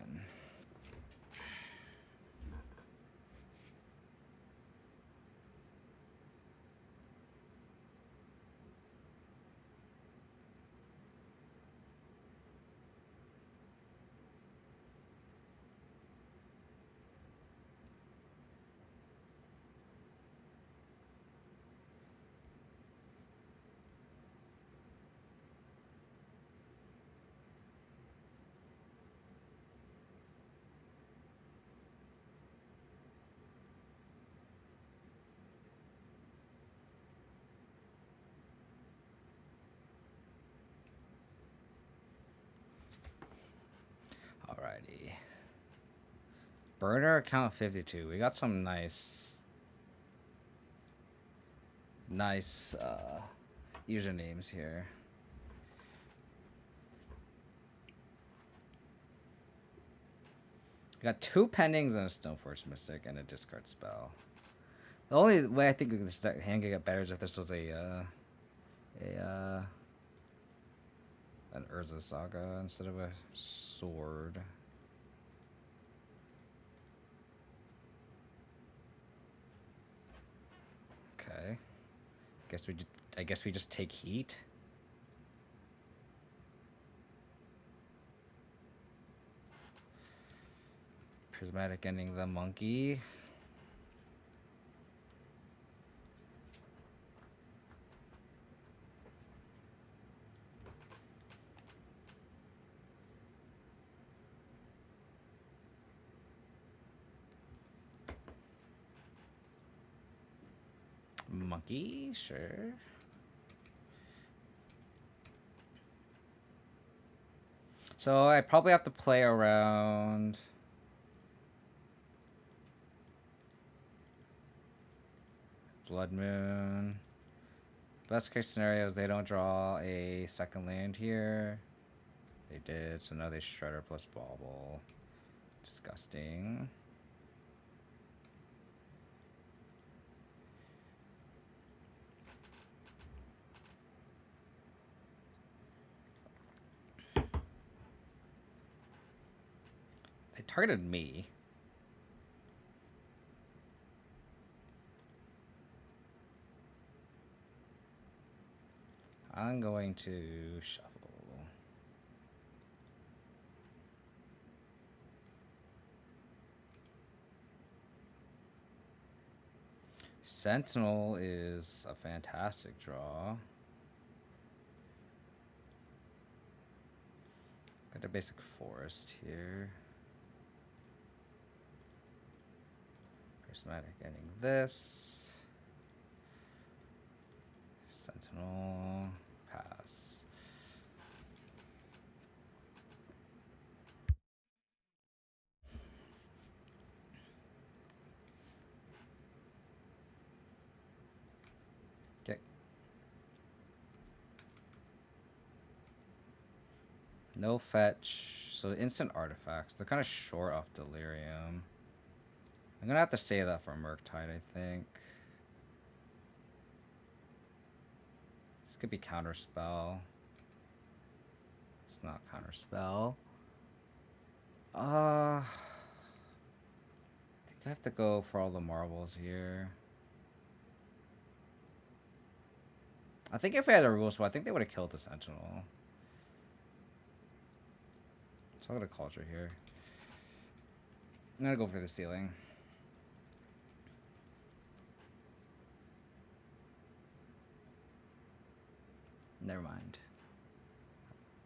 Alrighty. Burner account 52. We got some nice usernames here. We got 2 pendings and a Stoneforge Mystic and a discard spell. The only way I think this hand could get better is if this was an Urza Saga instead of a sword. I guess we just take heat. Prismatic ending the monkey. Monkey, sure. So I probably have to play around. Blood Moon. Best case scenario is they don't draw a second land here. They did, so now they Shredder plus Bauble. Disgusting. They targeted me. I'm going to shuffle. Sentinel is a fantastic draw. Got a basic forest here. Prismatic ending this. Sentinel, pass. Okay. No fetch. So instant artifacts. They're kind of short off Delirium. I'm gonna have to say that for Murktide, I think. This could be Counterspell. It's not Counterspell. I think I have to go for all the marbles here. I think if I had a rules, I think they would have killed the Sentinel. So I'm gonna culture here. I'm gonna go for the ceiling. Never mind.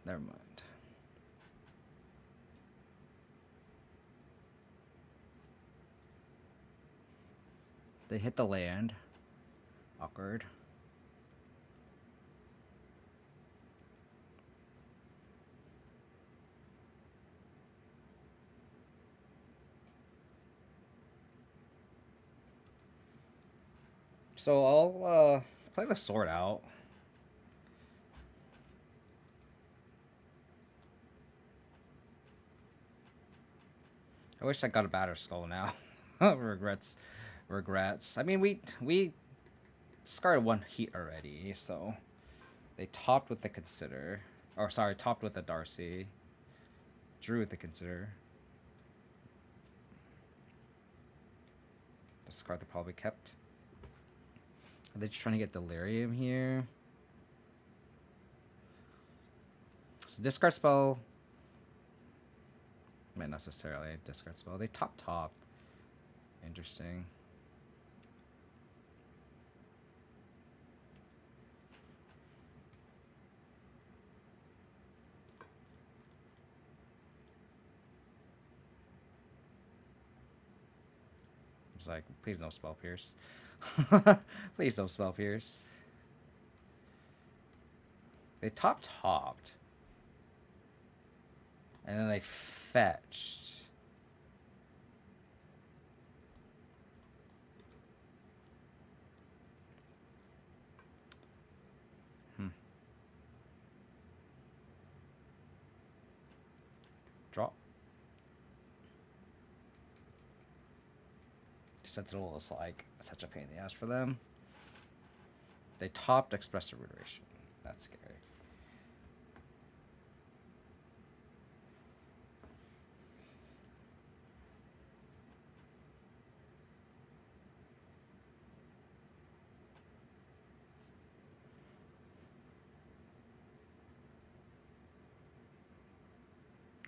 Never mind. They hit the land. Awkward. So I'll play the sword out. I wish I got a Batter Skull now. Regrets. I mean, we discarded one heat already, so they topped with the Consider. Or sorry, topped with the Darcy. Drew with the Consider. This card they probably kept. Are they just trying to get Delirium here? So discard spell. Not necessarily discard spell. They top. Interesting. It's like, please no Spell Pierce. Please don't Spell Pierce. They topped. And then they fetched. Draw. Sentinel is like such a pain in the ass for them. They topped Expressive Reiteration. That's scary.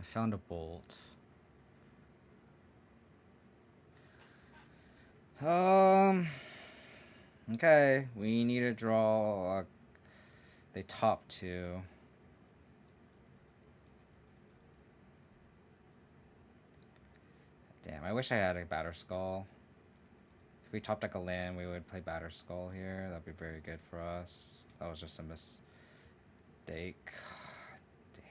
I found a bolt. Okay, we need to draw. They top 2. Damn, I wish I had a Batterskull. If we top deck a land, we would play Batterskull here. That'd be very good for us. That was just a mistake. Damn.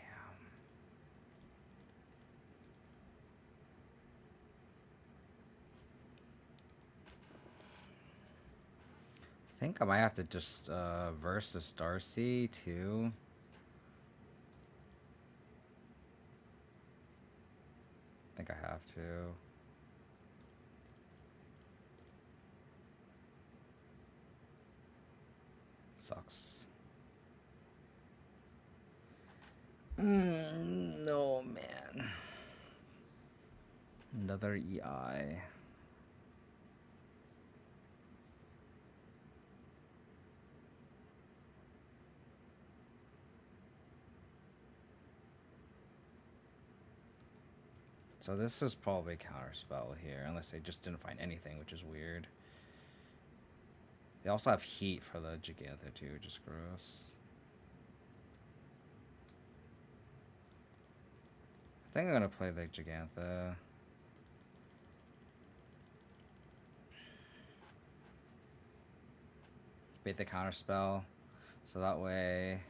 I think I might have to just versus Darcy too. I think I have to. Sucks. No, man. Another EI. So this is probably counterspell here, unless they just didn't find anything, which is weird. They also have heat for the Gigantha too, which is gross. I think I'm gonna play the Gigantha. Bait the counterspell, so that way,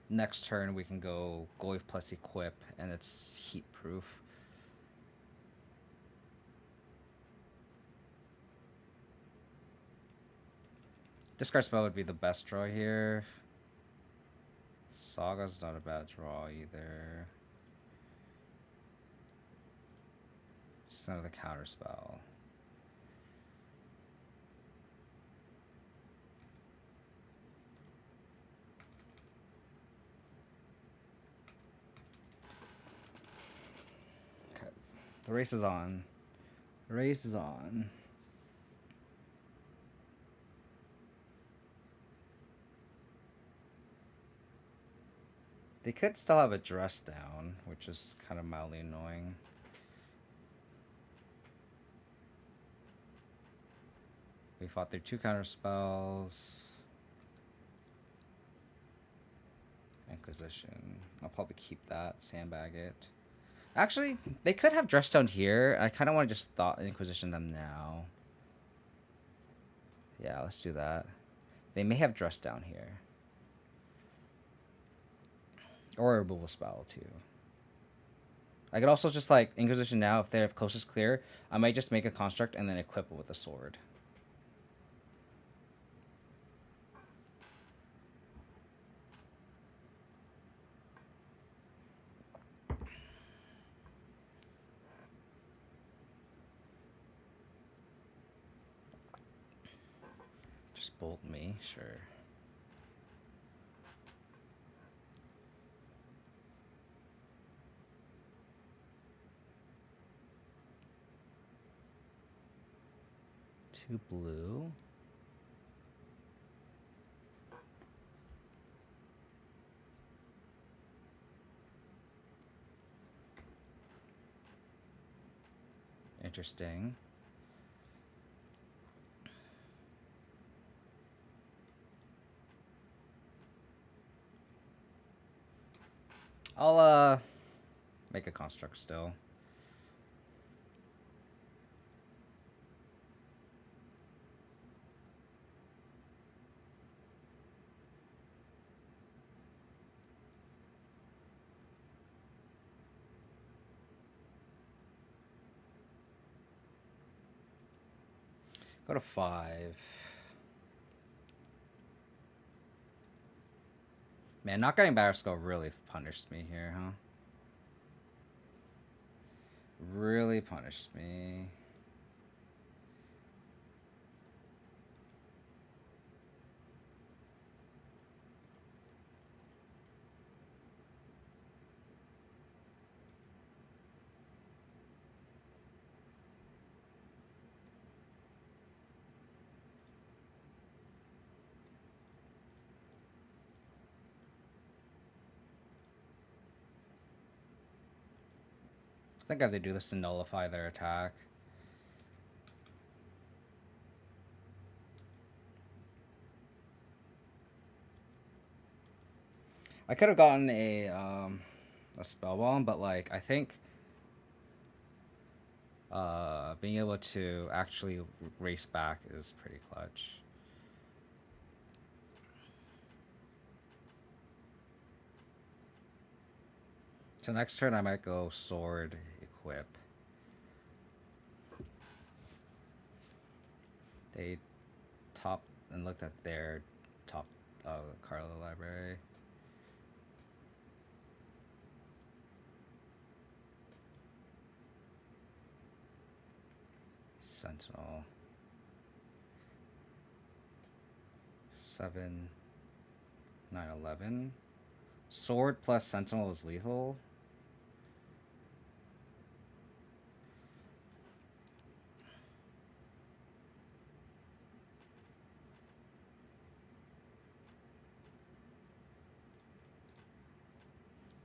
next turn we can go Goy plus equip, and it's heat proof. Discard spell would be the best draw here. Saga's not a bad draw either. It's none of the counterspell. Okay. The race is on. The race is on. They could still have a dress down, which is kind of mildly annoying. We fought their 2 counter spells. Inquisition. I'll probably keep that. Sandbag it. Actually, they could have dress down here. I kind of want to just thought Inquisition them now. Yeah, let's do that. They may have dress down here. Or a removal spell, too. I could also just, like, Inquisition now. If they have Coast is clear, I might just make a construct and then equip it with a sword. Just bolt me, sure. Two blue. Interesting. I'll make a construct still. Go to 5. Man, not getting Batterskull really punished me here, huh? Really punished me. I think I have to do this to nullify their attack. I could have gotten a spell bomb, but like I think being able to actually race back is pretty clutch. So next turn I might go sword equip. They top and looked at their top card of the library. Sentinel. 7, 9, 11. Sword plus Sentinel is lethal.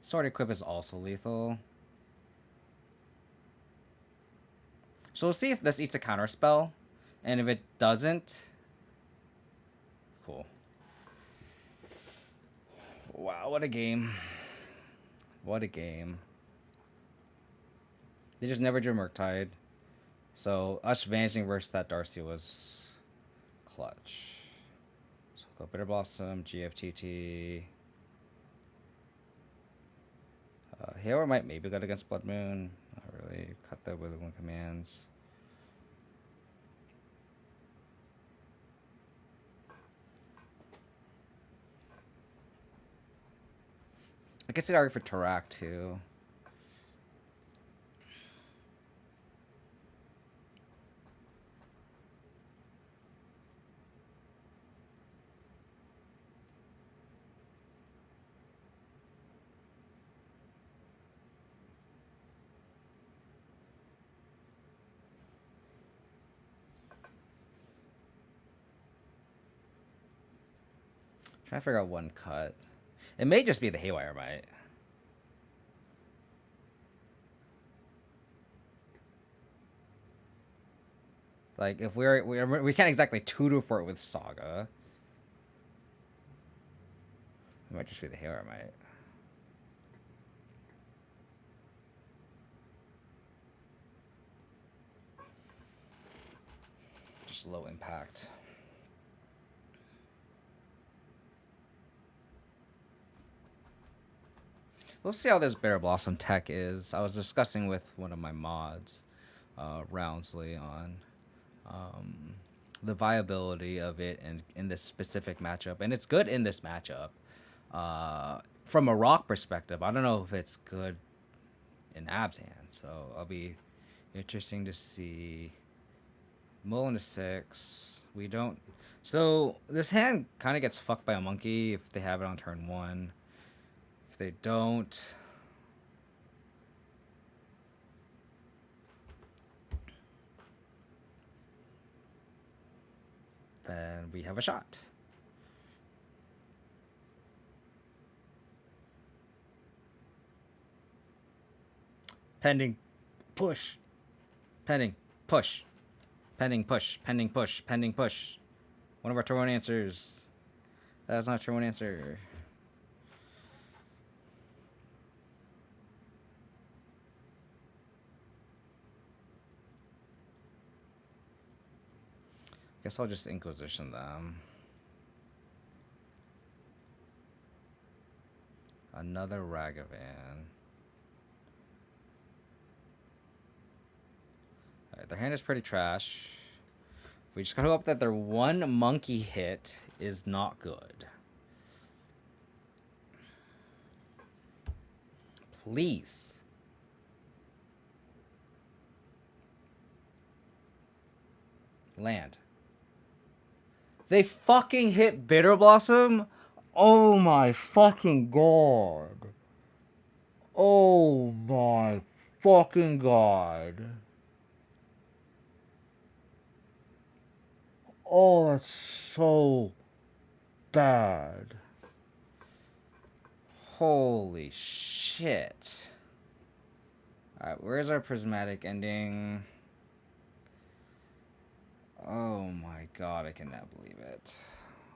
Sword equip is also lethal. So we'll see if this eats a counter spell. And if it doesn't... Cool. Wow, what a game. What a game. They just never drew Murktide. So us vanishing versus that Darcy was clutch. So go Bitterblossom, GFTT. Haywire Mite maybe good against Blood Moon. Not really. Cut the Witherbloom commands. I could see argue for Tarak too. Trying to figure out one cut. It may just be the Haywire Mite. Like if we can't exactly tutor for it with Saga. It might just be the Haywire Mite. Just low impact. We'll see how this Bitterblossom tech is. I was discussing with one of my mods, Roundsley, on the viability of it in this specific matchup. And it's good in this matchup. From a rock perspective, I don't know if it's good in Abzan. So I'll be interesting to see. Mull into 6. We don't... So this hand kind of gets fucked by a monkey if they have it on turn 1. If they don't... then we have a shot. Pending push. Pending push. Pending push. Pending push. Pending push. One of our turn 1 answers. That's not a turn 1 answer. Guess I'll just Inquisition them. Another Ragavan. Alright, their hand is pretty trash. We just gotta hope that their one monkey hit is not good. Please. Land. They fucking hit Bitterblossom? Oh my fucking god. Oh my fucking god. Oh, that's so bad. Holy shit. Alright, where's our prismatic ending? Oh my god, I cannot believe it.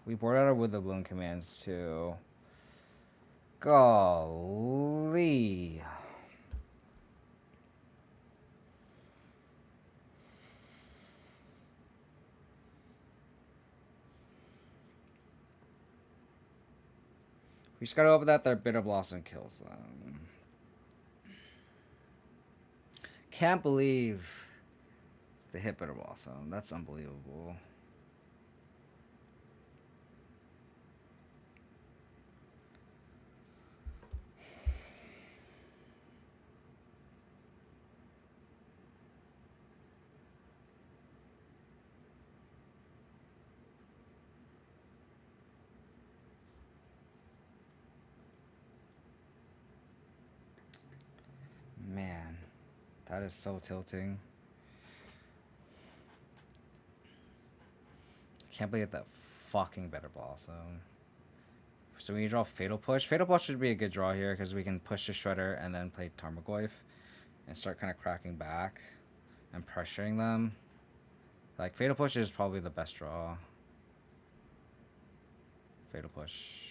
We board out our Witherbloom commands too. Golly. We just gotta hope that their Bitterblossom kills them. Can't believe they hit Bitterblossom. That's unbelievable. Man, that is so tilting. Can't believe that fucking Bitterblossom. So we draw Fatal Push. Fatal Push should be a good draw here because we can push the Shredder and then play Tarmogoyf and start kind of cracking back and pressuring them. Like, Fatal Push is probably the best draw. Fatal Push.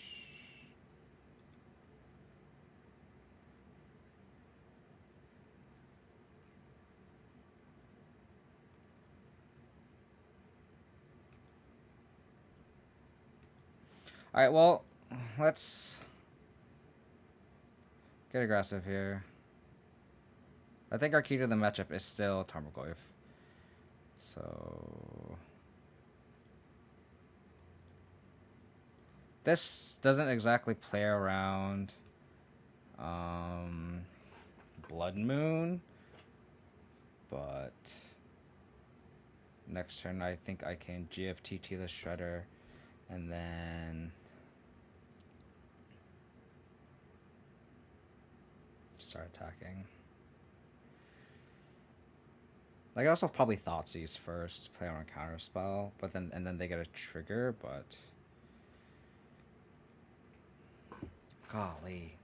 Alright, well, let's get aggressive here. I think our key to the matchup is still Tarmogoyf. So this doesn't exactly play around Blood Moon, but next turn I think I can GFTT the Shredder and then start attacking. Like, I also probably Thoughtseize first, play on a counter spell, but then they get a trigger, but golly.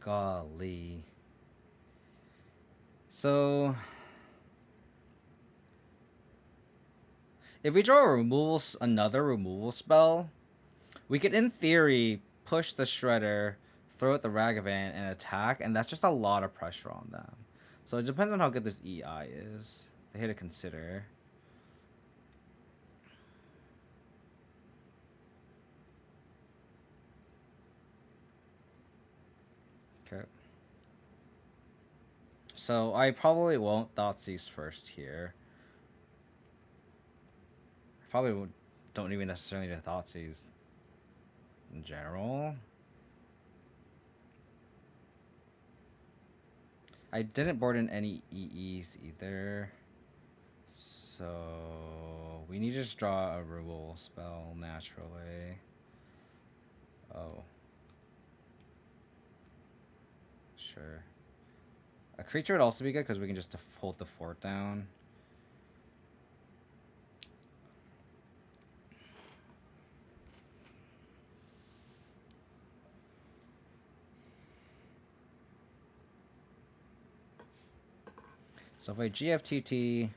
Golly. So if we draw a another removal spell, we could, in theory, push the Shredder, throw out the Ragavan, and attack, and that's just a lot of pressure on them. So it depends on how good this EI is. They had to consider. Okay. So I probably won't Thoughtseize first here. I probably don't even necessarily need a Thoughtseize in general. I didn't board in any EEs either. So we need to just draw a removal spell naturally. Oh. Sure. A creature would also be good because we can just hold the fort down. So if I GFTT,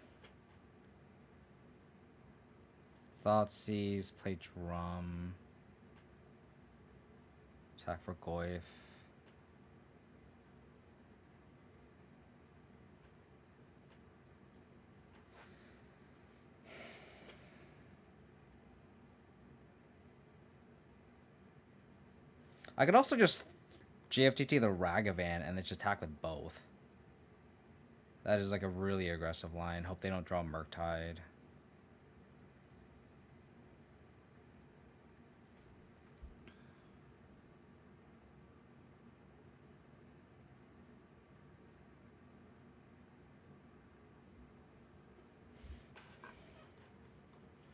Thoughtseize, play Drum, attack for Goyf. I could also just GFTT the Ragavan and then just attack with both. That is like a really aggressive line. Hope they don't draw Murktide.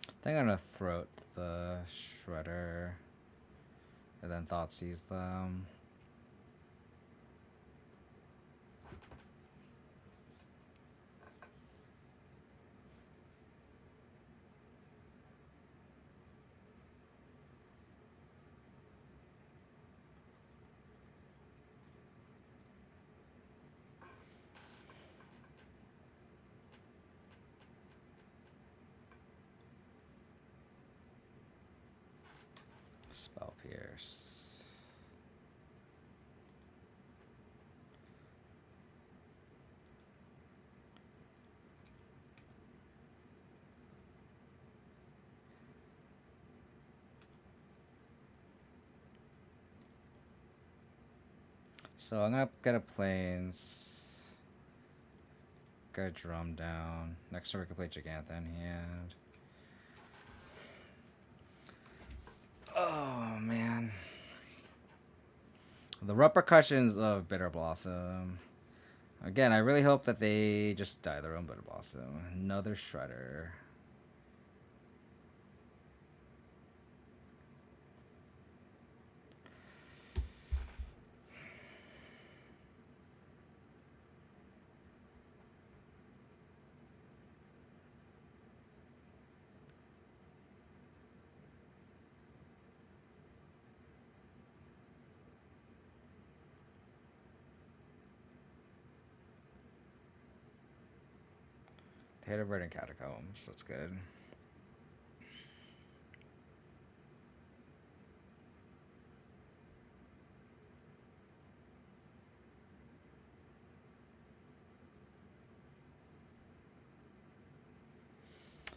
I think I'm gonna throat the Shredder. And then Thoughtseize them. Spell Pierce. So I'm gonna get a Plains. Get a Drum down. Next turn we can play Gigantha in hand. Oh man. The repercussions of Bitterblossom. Again, I really hope that they just die their own Bitterblossom. Another Shredder. They hit a Verdant Catacombs. That's good.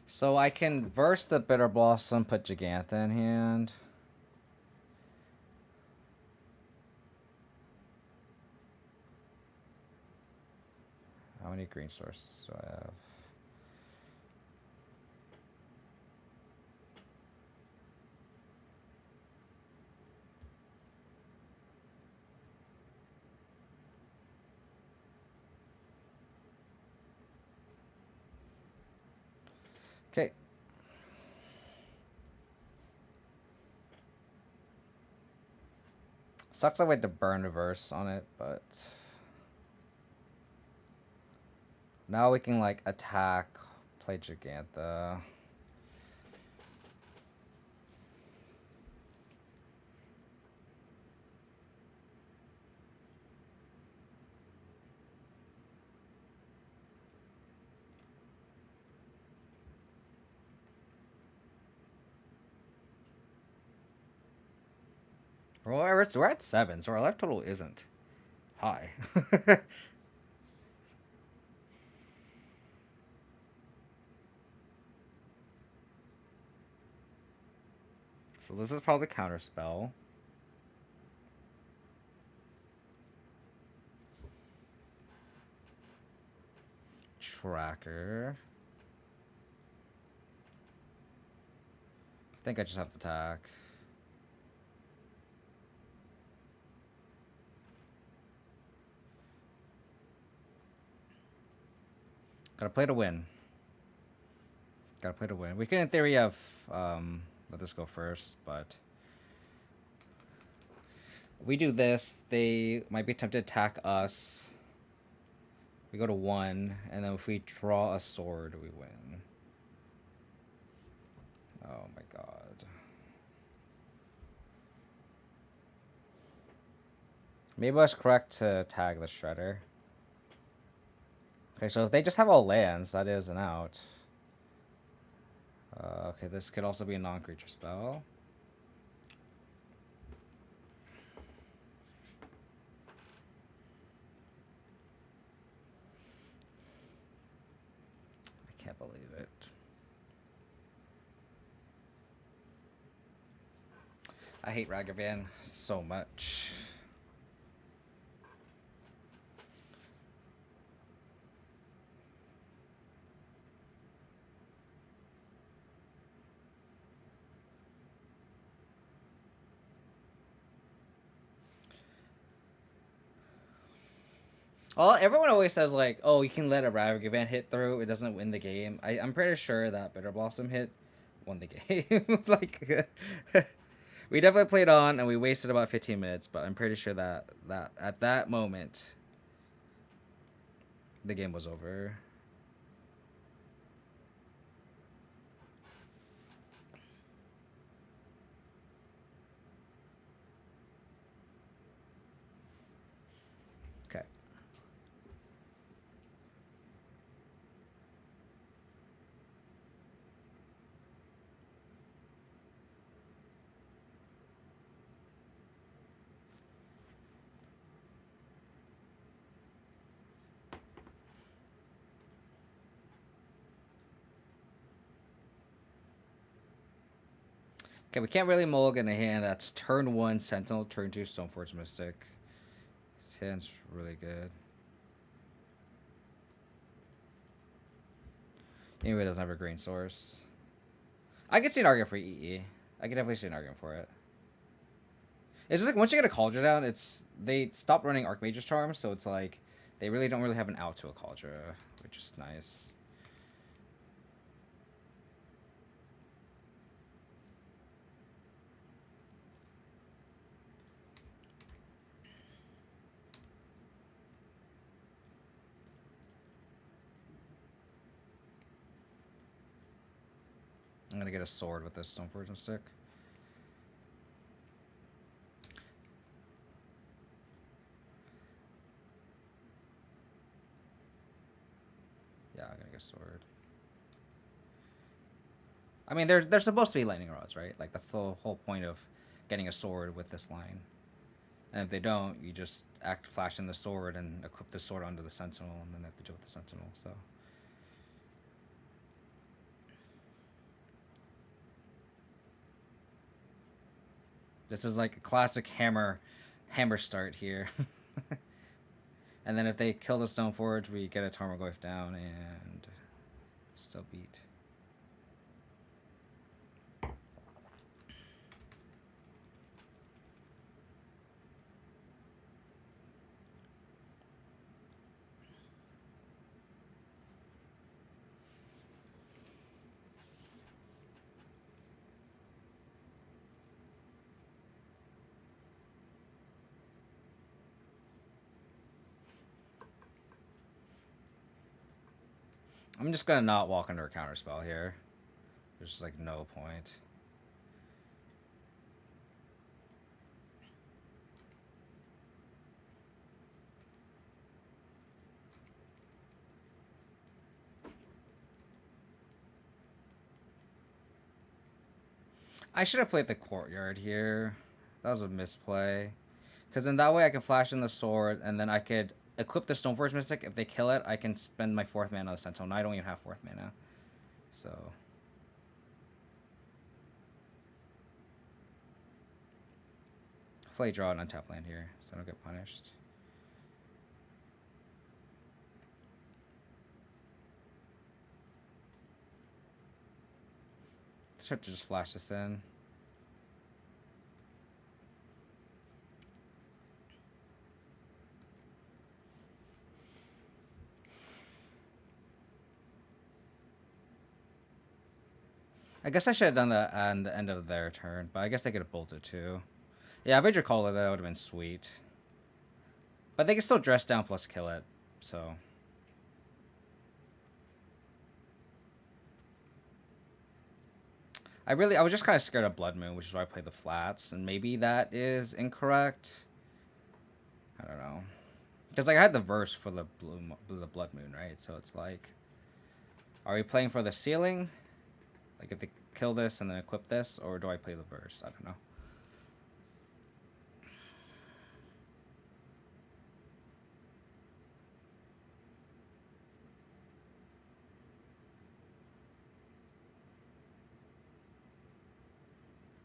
So I can verse the Bitterblossom, put Gigantha in hand. How many green sources do I have? Okay. Sucks I went to burn reverse on it, but now we can like attack, play Gigantha. Well, we're at 7, so our life total isn't high. So this is probably Counterspell. Tracker. I think I just have to attack. Gotta play to win. Gotta play to win. We can, in theory, have let this go first, but if we do this, they might be tempted to attack us. We go to 1, and then if we draw a sword, we win. Oh my god. Maybe I was correct to tag the Shredder. Okay, so if they just have all lands, that is an out. Okay, this could also be a non-creature spell. I can't believe it. I hate Ragavan so much. Well, everyone always says like, "Oh, you can let a Ragavan hit through; it doesn't win the game." I'm pretty sure that Bitterblossom hit won the game. Like, We definitely played on, and we wasted about 15 minutes, but I'm pretty sure that at that moment, the game was over. Okay. Okay, we can't really mulligan a hand that's turn 1 Sentinel, turn 2 Stoneforge Mystic. This hand's really good. Anyway, it doesn't have a green source. I could see an argument for EE. I could definitely see an argument for it. It's just like once you get a Cauldron down, they stopped running Archmage's Charm, so it's like they really don't really have an out to a Cauldron, which is nice. I'm gonna get a sword with this Stoneforge Mystic. Yeah, I'm gonna get a sword. I mean, they're supposed to be lightning rods, right? Like that's the whole point of getting a sword with this line. And if they don't, you just flash in the sword and equip the sword onto the Sentinel, and then they have to deal with the Sentinel. So this is like a classic hammer start here. And then if they kill the Stoneforge, we get a Tarmogoyf down and still beat. I'm just gonna not walk under a counterspell here. There's just like no point. I should have played the Courtyard here. That was a misplay. Because then that way I can flash in the sword, and then I could equip the Stoneforge Mystic. If they kill it, I can spend my 4th mana on the Sentinel. Now I don't even have 4th mana. So hopefully I draw an untapped land here, so I don't get punished. I have to just flash this in. I guess I should have done that on the end of their turn, but I guess they could have bolted too. Yeah, if I drew Cola, that would have been sweet. But they can still dress down plus kill it, so. I was just kind of scared of Blood Moon, which is why I played the flats, and maybe that is incorrect. I don't know. Because like, I had the verse for the Blood Moon, right? So it's like, are we playing for the ceiling? Like if they kill this and then equip this, or do I play the verse? I don't know.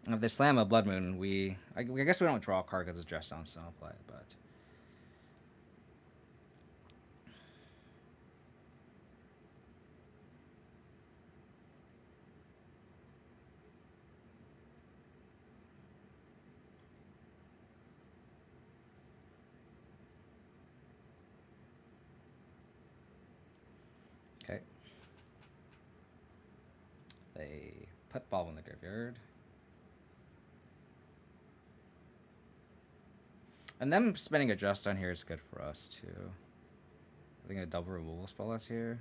If they slam a Blood Moon, I guess we don't draw a card because it's dressed down Snowplay, but. Okay. They put Bauble in the graveyard. And them spending a Just on here is good for us too. I think a double removal spell is here.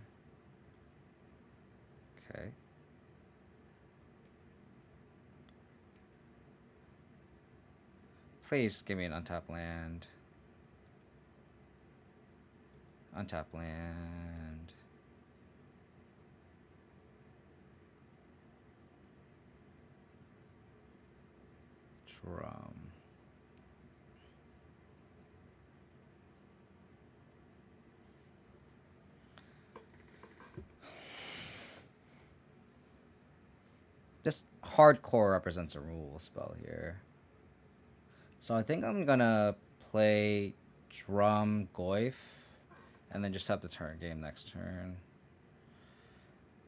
Okay. Please give me an untapped land. Untapped land. Drum. This hardcore represents a removal spell here. So I think I'm gonna play Drum Goyf and then just have the turn game next turn.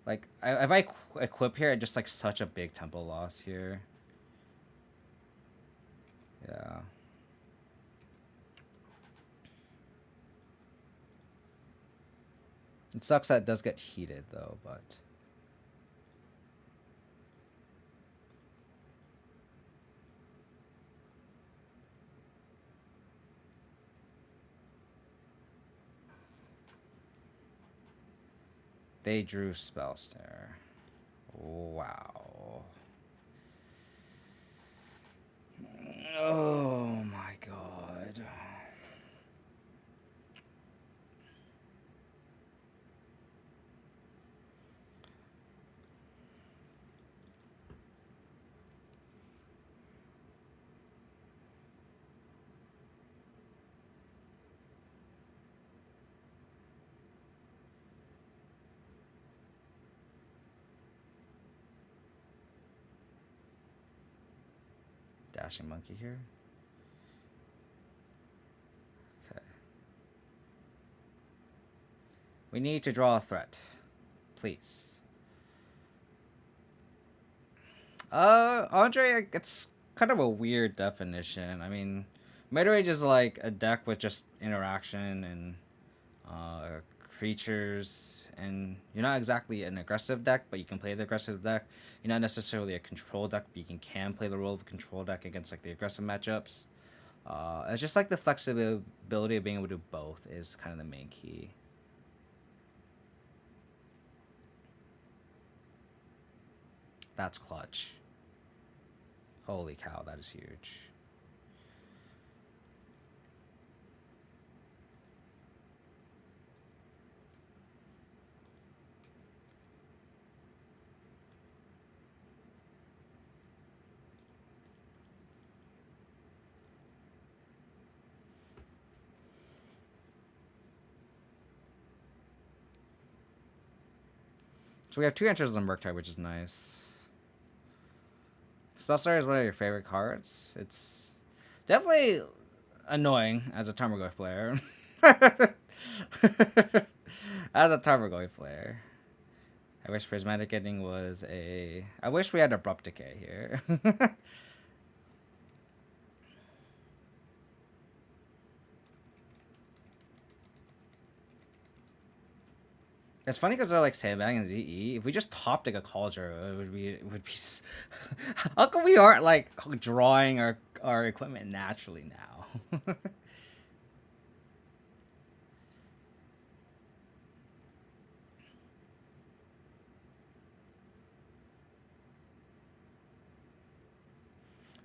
Like, if I equip here, I just like such a big tempo loss here. Yeah. It sucks that it does get heated though, but they drew Spell Snare. Wow. Oh my god. Dashing Monkey here. Okay. We need to draw a threat. Please. Andre, it's kind of a weird definition. I mean, Midrange is like a deck with just interaction and creatures, and you're not exactly an aggressive deck, but you can play the aggressive deck. You're not necessarily a control deck, but you can play the role of a control deck against like the aggressive matchups. It's just like the flexibility of being able to do both is kind of the main key. That's clutch. Holy cow, that is huge. So we have 2 answers on Murktide, which is nice. Spellstar is one of your favorite cards. It's definitely annoying as a Tarmogoyf player. As a Tarmogoyf player. I wish Prismatic Ending was a... I wish we had Abrupt Decay here. It's funny because they're like sandbagging and ZE. If we just topped like a Cauldron, it would be. How come we aren't like drawing our equipment naturally now?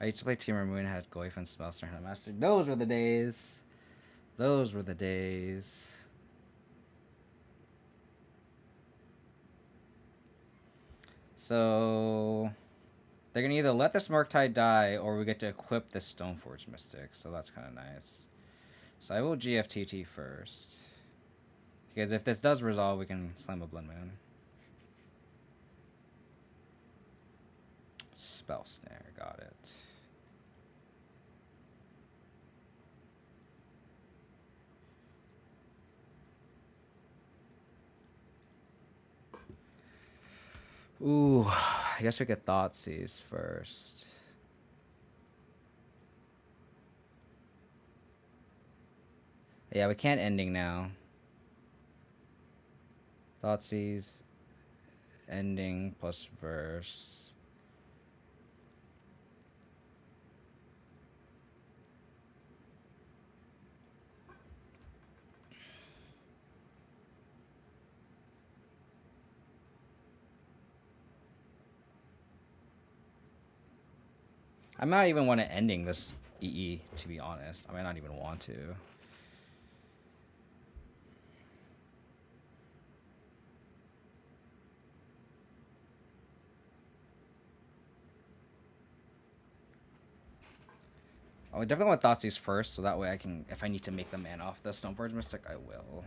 I used to play Team Moon, had Goyf and Spellstar and Master. Those were the days. Those were the days. So they're gonna either let this Murktide die or we get to equip this Stoneforge Mystic. So that's kind of nice. So I will GFTT first. Because if this does resolve, we can slam a Blood Moon. Spell Snare, got it. Ooh, I guess we could Thoughtseize first. Yeah, we can't Ending now. Thoughtseize, Ending plus Verse. I might not even want to ending this EE, to be honest. I might not even want to. I would definitely want Thoughtseize first, so that way I can, if I need to make the mana off the Stoneforge Mystic, I will.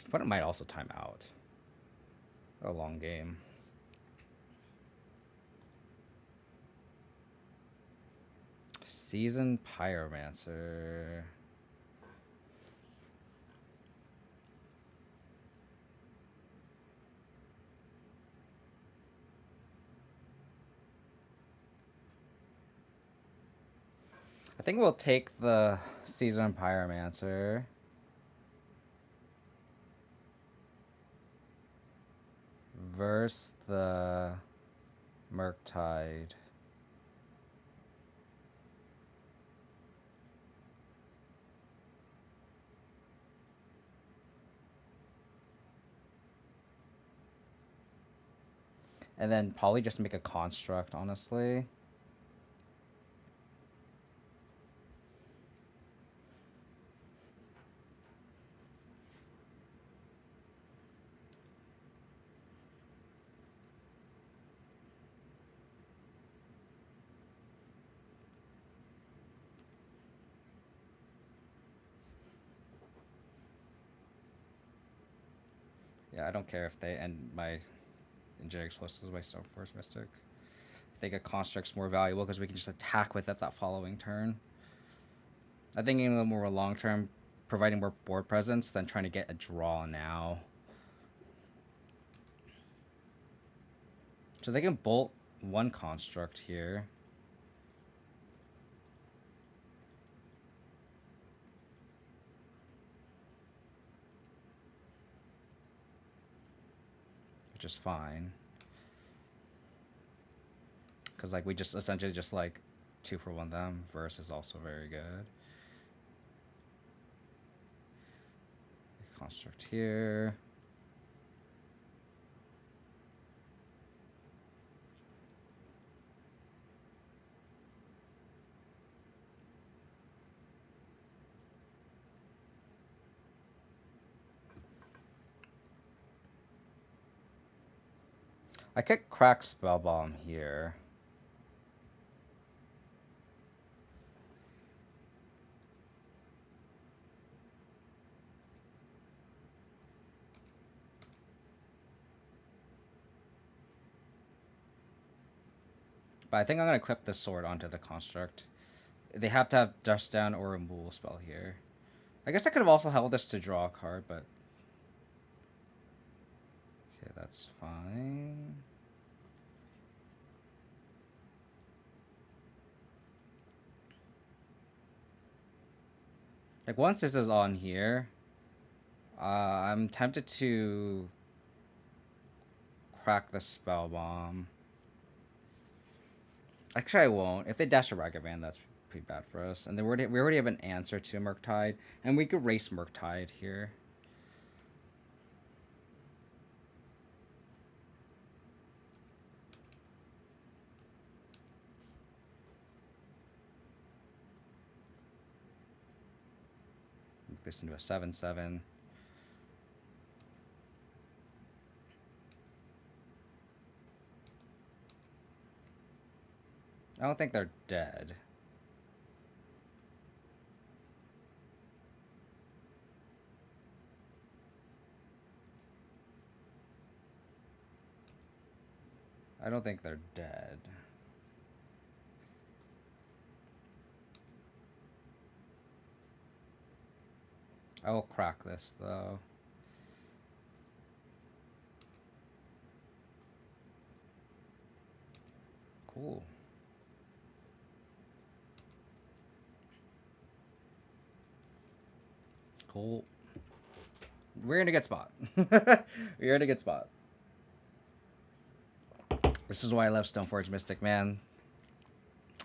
But it might also time out. A long game. Seasoned Pyromancer. I think we'll take the Seasoned Pyromancer. Versus the Murktide. And then probably just make a construct, honestly. Yeah, I don't care if they end my Engineering Explosives by Stoneforge Mystic. I think a construct's more valuable because we can just attack with it that following turn. I think in the more long term, providing more board presence than trying to get a draw now. So they can bolt one construct here. Which is fine. Because like we just essentially just like 2-for-1 them. Verse is also very good. Construct here. I could crack Spellbomb here. But I think I'm going to equip the sword onto the construct. They have to have Dust Down or Removal spell here. I guess I could have also held this to draw a card, but... Okay, that's fine. Like, once this is on here, I'm tempted to crack the Spell Bomb. Actually, I won't. If they dash a Ragavan, that's pretty bad for us. And then we already have an answer to Murktide, and we could race Murktide here. Make this into a 7/7. I don't think they're dead. I don't think they're dead. I will crack this, though. Cool. Cool. We're in a good spot. We're in a good spot. This is why I love Stoneforge Mystic, man.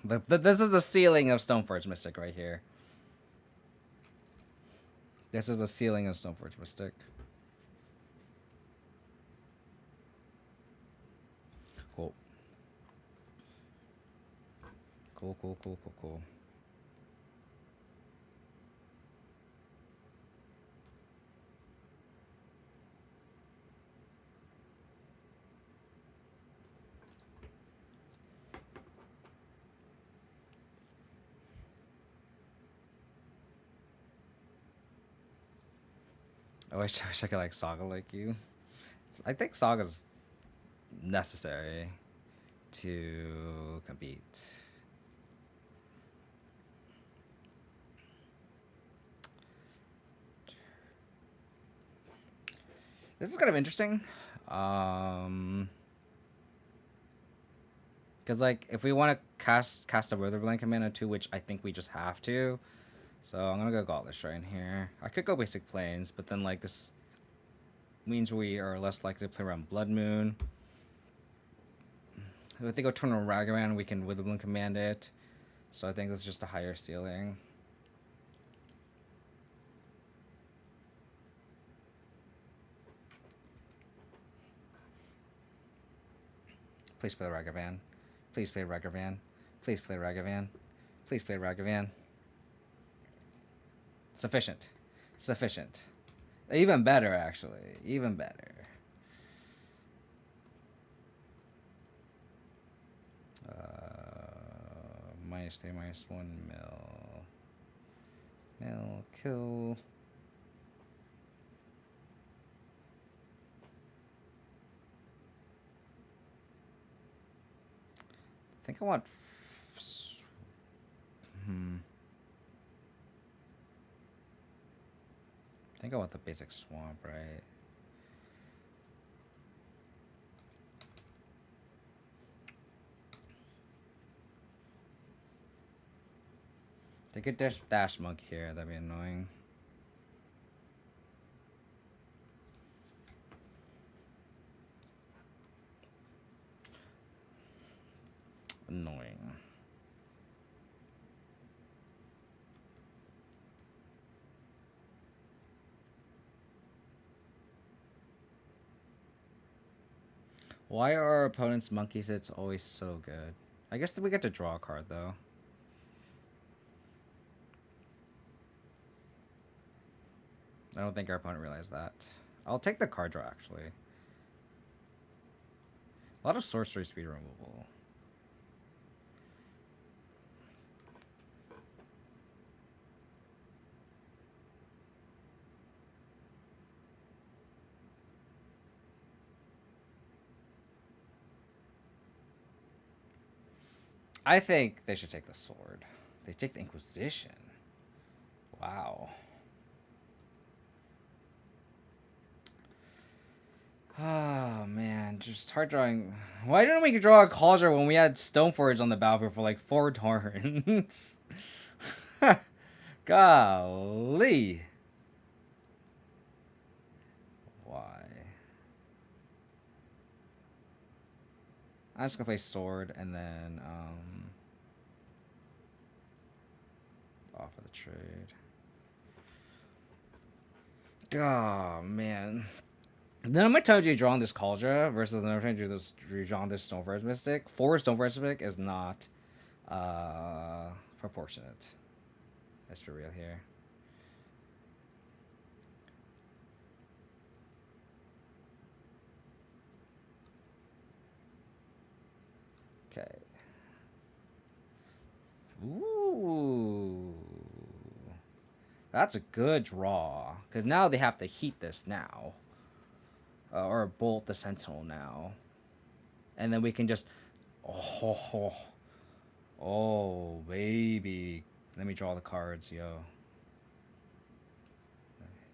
This is the ceiling of Stoneforge Mystic right here. This is a ceiling of Stoneforge Mystic. Cool. Cool. I wish I could like Saga like you. I think Saga's necessary to compete. This is kind of interesting. Because like if we want to cast a Witherbloom Command on 2, which I think we just have to. So I'm gonna go Godless Shrine here. I could go basic planes, but then like this means we are less likely to play around Blood Moon. If they go turn on Ragavan, we can Witherbloom Command it. So I think that's just a higher ceiling. Please play Ragavan. Please play Ragavan. Please play Ragavan. Please play Ragavan. Sufficient. Sufficient. Even better, actually. Even better. -3, -1 mill. Kill. I think I want... I think I want the basic swamp, right? They could dash monk here, that'd be annoying. Annoying. Why are our opponent's monkey sits always so good? I guess that we get to draw a card though. I don't think our opponent realized that. I'll take the card draw actually. A lot of sorcery speed removal. I think they should take the sword. They take the Inquisition. Wow. Oh man, just hard drawing. Why didn't we draw a Cauldron when we had Stoneforge on the battlefield for like 4 turns? Golly. Why? I'm just gonna play sword and then offer the trade. Oh man. Then how many times you draw on this Cauldron versus the number of times you draw on this Stoneforge Mystic? 4 Stoneforge Mystic is not proportionate. Let's be real here. Okay. Ooh. That's a good draw. Because now they have to heat this now. Or bolt the Sentinel now. And then we can just... Oh, baby. Let me draw the cards, yo.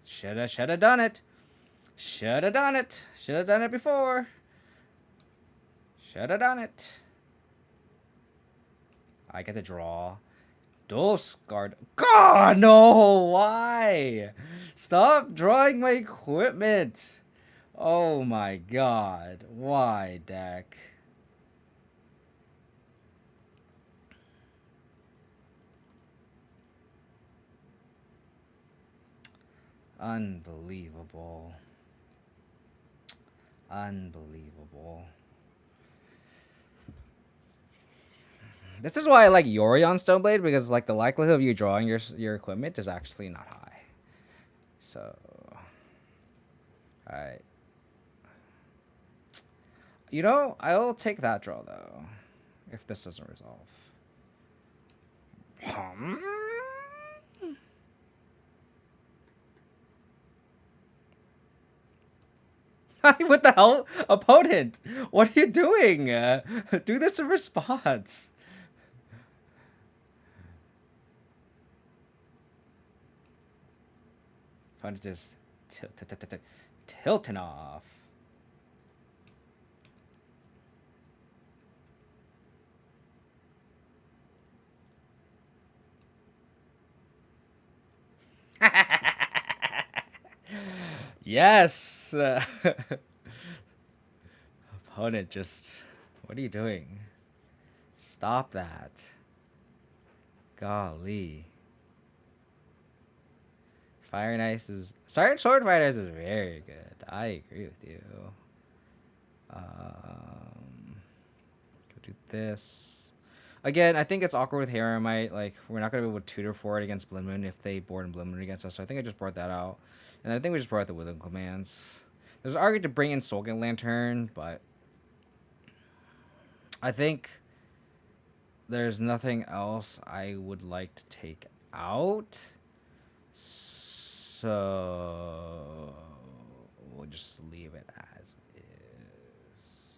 Shoulda done it. Shoulda done it. Shoulda done it before. Shoulda done it. I get to draw. Guard. God, no! Why? Stop drawing my equipment. Oh my god. Why, deck? Unbelievable. Unbelievable. This is why I like Yori on Stoneblade, because like the likelihood of you drawing your equipment is actually not high. So, alright. You know, I'll take that draw though, if this doesn't resolve. What the hell? Opponent, what are you doing? Do this in response. Opponent just tilting off. Yes. Opponent just, what are you doing? Stop that. Golly. Fire and Ice is... Sword Fire and Ice is very good. I agree with you. Go do this. Again, I think it's awkward with Haywire Mite. Like, we're not going to be able to tutor for it against Blood Moon if they board and Blood Moon against us. So I think I just brought that out. And I think we just brought out the Witherbloom Commands. There's an argument to bring in Soulgate Lantern, but... I think there's nothing else I would like to take out. So we'll just leave it as is.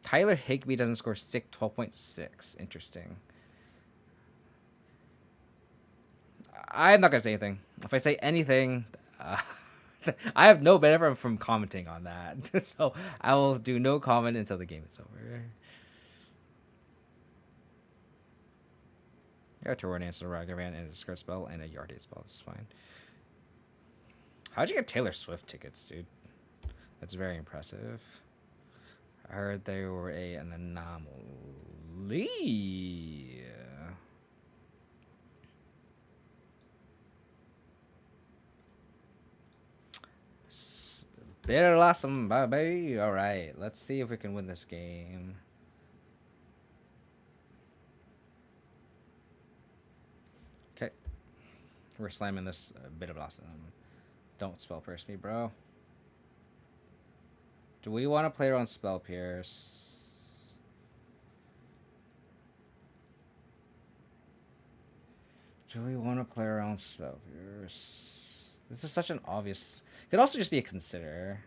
Tyler Higbee doesn't score 12.6. Interesting. I'm not going to say anything. If I say anything... I have no benefit from commenting on that. So I will do no comment until the game is over. I got Tron, answer Ragavan, and a discard spell, and a Yardie spell. This is fine. How'd you get Taylor Swift tickets, dude? That's very impressive. I heard they were an anomaly. Bitterblossom, baby. All right, let's see if we can win this game. Okay, we're slamming this Bitterblossom. Don't spell pierce me, bro. Do we want to play around spell pierce? Do we want to play around spell pierce? This is such an obvious... Could also just be a consider.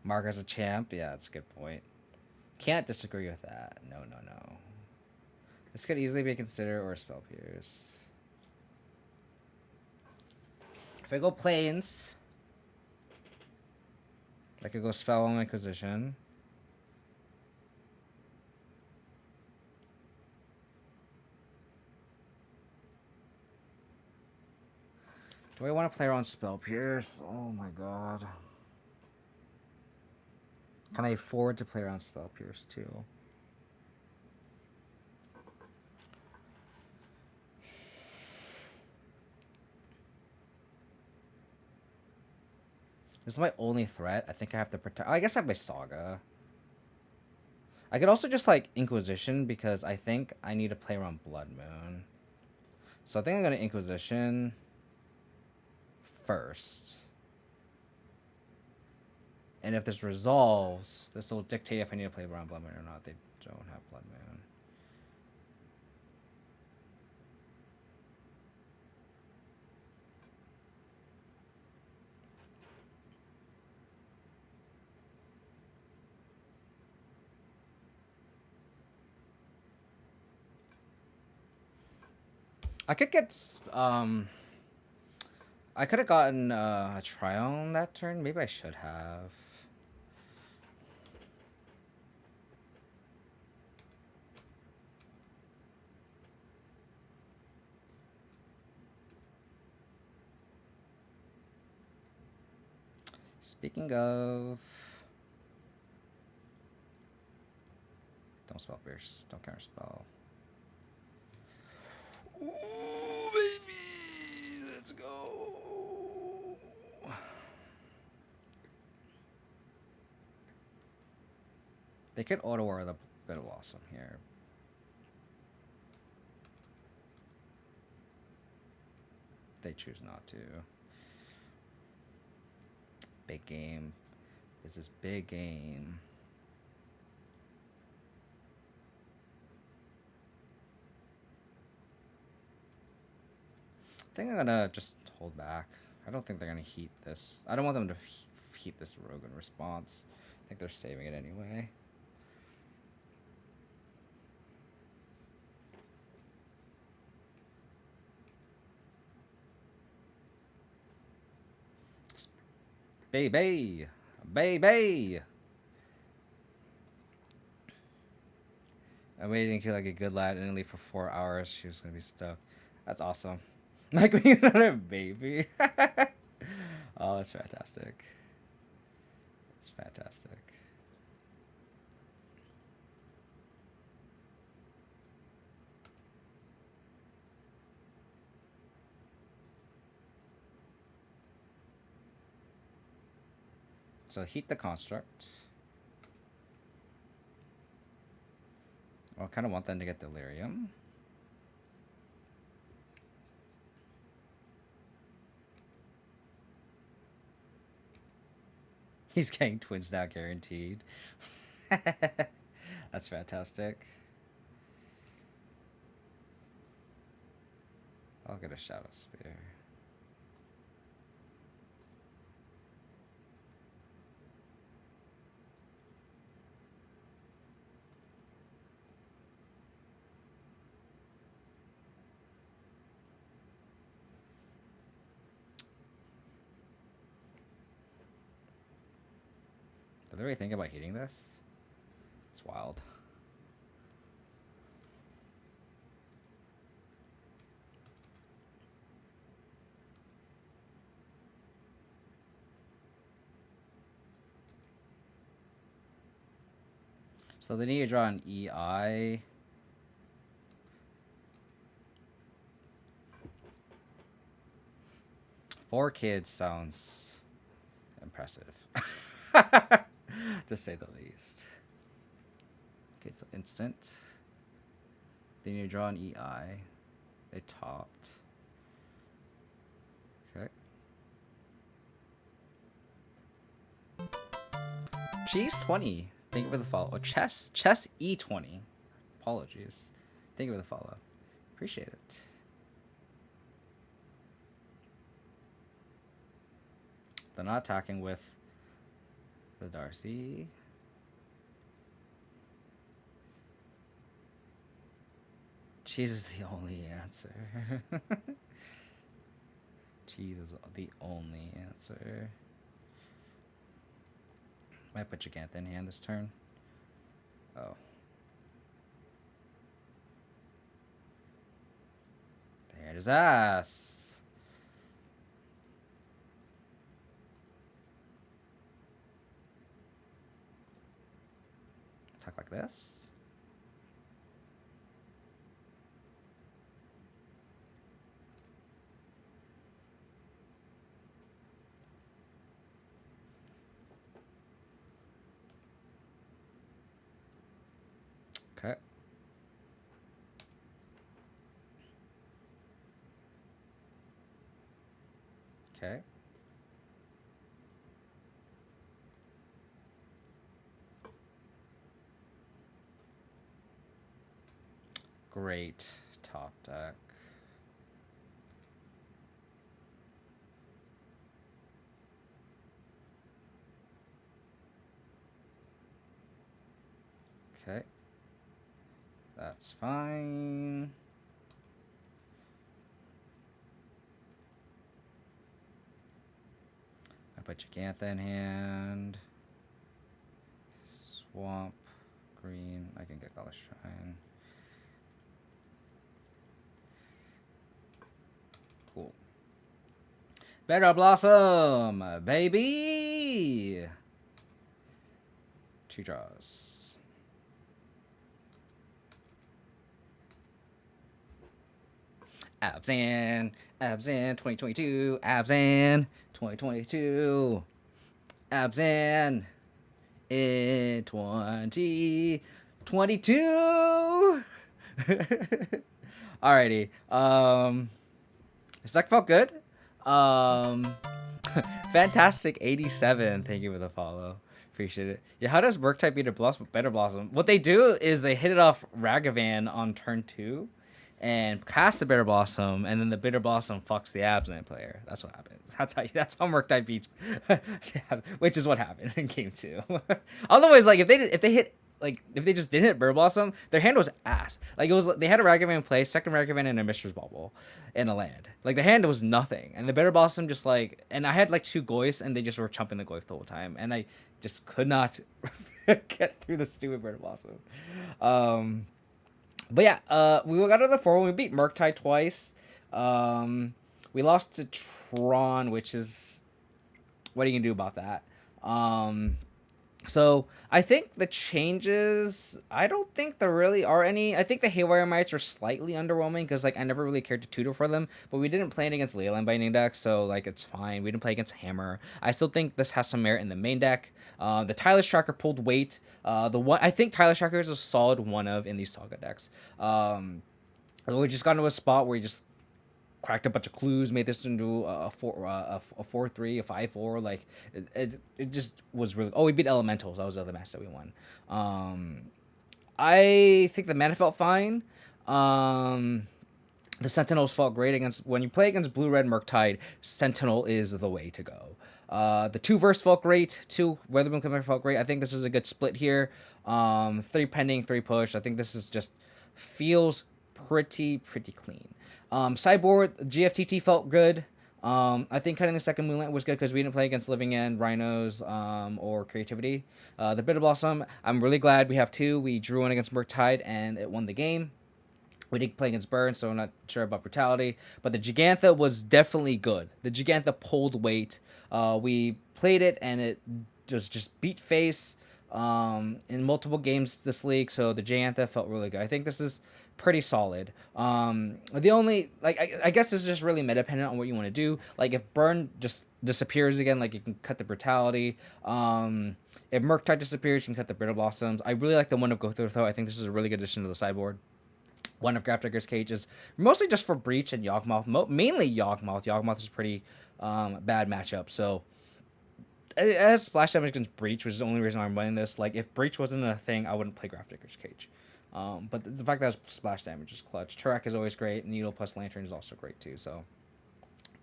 Mark as a champ. Yeah, that's a good point. Can't disagree with that. No. This could easily be a consider or a spell pierce. If I go plains, I could go spell on Inquisition. Do I want to play around spell pierce? Oh my god. Can I afford to play around spell pierce too? This is my only threat. I think I have to protect... I guess I have my Saga. I could also just, like, Inquisition, because I think I need to play around Blood Moon. So I think I'm going to Inquisition first. And if this resolves, this will dictate if I need to play around Blood Moon or not. They don't have Blood Moon. I could get, I could have gotten a Trion that turn. Maybe I should have. Speaking of... Don't spell pierce. Don't counter spell. Ooh, baby! Let's go! They could auto-war the Bitterblossom here. They choose not to. Big game. This is big game. I think I'm gonna just hold back. I don't think they're gonna heat this. I don't want them to heat this rogue in response. I think they're saving it anyway. Baby! Baby! I'm waiting to like a good lad and leave for 4 hours. She was gonna be stuck. That's awesome. Like being another baby. Oh, that's fantastic. That's fantastic. So heat the construct. I kind of want them to get delirium. He's getting twins now guaranteed. That's fantastic. I'll get a Shadow Spear. Did they really think about heating this? It's wild. So they need to draw an EI. Four kids sounds impressive. To say the least. Okay, so instant. They need to draw an EI. They topped. Okay. Cheese 20. Thank you for the follow. Oh, chess E20. Apologies. Thank you for the follow. Appreciate it. They're not attacking with the Darcy. Cheese is the only answer. Cheese is the only answer. Might put Gigantha in hand this turn. Oh. There it is. Ass. Talk like this. Okay. Okay. Great top deck. Okay. That's fine. I put Gigantha in hand. Swamp. Green. I can get Gaulish Shrine. Cool. Bitterblossom, baby! 2 draws. Abzan, Abzan 2022, Abzan 2022, Abzan in 2022. Alrighty. This deck felt good. Fantastic 87. Thank you for the follow. Appreciate it. Yeah, how does Murktide beat a Bitterblossom? What they do is they hit it off Ragavan on turn 2 and cast the Bitterblossom, and then the Bitterblossom fucks the Absent player. That's what happens. That's how Murktide beats, which is what happened in game 2. Otherwise, like if they just didn't hit Bitterblossom, their hand was ass. Like they had a Ragavan play, second Ragavan and a Mistress Bubble in a land. Like the hand was nothing, and the Bitterblossom just like, and I had like 2 Goyfs, and they just were chumping the Goyf the whole time, and I just could not get through the stupid Bitterblossom. But yeah, we got to the 4 when we beat Murktide twice. We lost to Tron, which is, what are you gonna do about that? So I think the changes, I don't think there really are any. I think the Haywire Mites are slightly underwhelming because like I never really cared to tutor for them, but we didn't play it against Leyline Binding deck, so like it's fine. We didn't play against Hammer. I still think this has some merit in the main deck. The Tireless Tracker pulled weight. I think Tireless Tracker is a solid one of in these Saga decks. We just got into a spot where we just cracked a bunch of clues, made this into a 4-3, a 5-4. Like it just was really. Oh, we beat Elementals. That was the other match that we won. I think the mana felt fine. The Sentinels felt great against, when you play against Blue Red Murktide, Sentinel is the way to go. The 2 verse felt great. 2 Witherbloom Command felt great. I think this is a good split here. 3 pending, 3 push. I think this is just feels pretty clean. Sideboard, GFTT felt good. I think cutting the second Moonlight was good because we didn't play against Living End, Rhinos, or Creativity. The Bitterblossom, I'm really glad we have 2. We drew one against Murktide and it won the game. We didn't play against Burn, so I'm not sure about Brutality. But the Gigantha was definitely good. The Gigantha pulled weight. We played it and it was just beat face in multiple games this league, so the Gigantha felt really good. I think this is pretty solid. The only, like, I guess this is just really meta dependent on what you want to do. Like if Burn just disappears again, like you can cut the Brutality. If Murktide disappears, you can cut the Bitterblossoms. I really like the One of Go Through though. I think this is a really good addition to the sideboard. One of Grafdigger's Cage is mostly just for Breach and Yawgmoth. Mainly Yawgmoth. Yawgmoth is pretty bad matchup, so it has splash damage against Breach, which is the only reason I'm running this. Like if Breach wasn't a thing, I wouldn't play Grafdigger's Cage. But the fact that it's splash damage is clutch. Turek is always great. Needle plus Lantern is also great too. So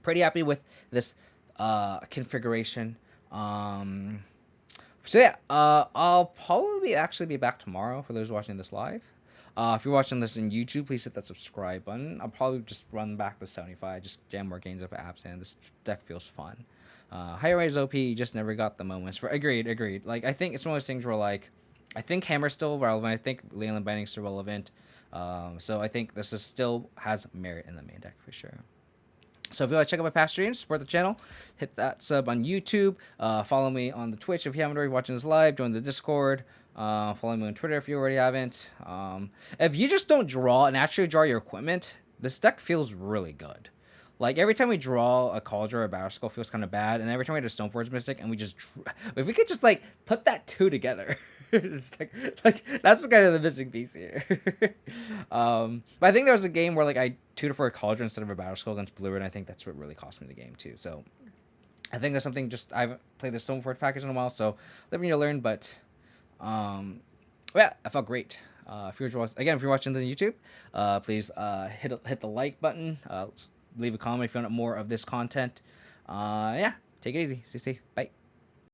pretty happy with this configuration. So yeah, I'll probably actually be back tomorrow for those watching this live. If you're watching this on YouTube, please hit that subscribe button. I'll probably just run back the 75, just jam more games up at Abzan. This deck feels fun. Higher Raise OP, just never got the moments. Agreed. Like, I think it's one of those things where, like, I think Hammer's still relevant. I think Leyland Binding's still relevant. So I think this is still has merit in the main deck for sure. So if you want to check out my past streams, support the channel, hit that sub on YouTube. Follow me on the Twitch if you haven't already watching this live. Join the Discord. Follow me on Twitter if you already haven't. If you just don't draw and actually draw your equipment, this deck feels really good. Like every time we draw a Cauldron or a Battle Skull feels kind of bad, and every time we had a Stoneforge Mystic and we just, if we could just like put that 2 together, it's like that's kind of the missing piece here. But I think there was a game where like I tutored for a Cauldron instead of a Battle Skull against Blue, and I think that's what really cost me the game too. So I think there's something, just I haven't played the Stoneforge package in a while, so living to learn. But yeah, I felt great. If you're watching this on YouTube, please hit the like button. Leave a comment if you want more of this content. Yeah, take it easy. See. Bye.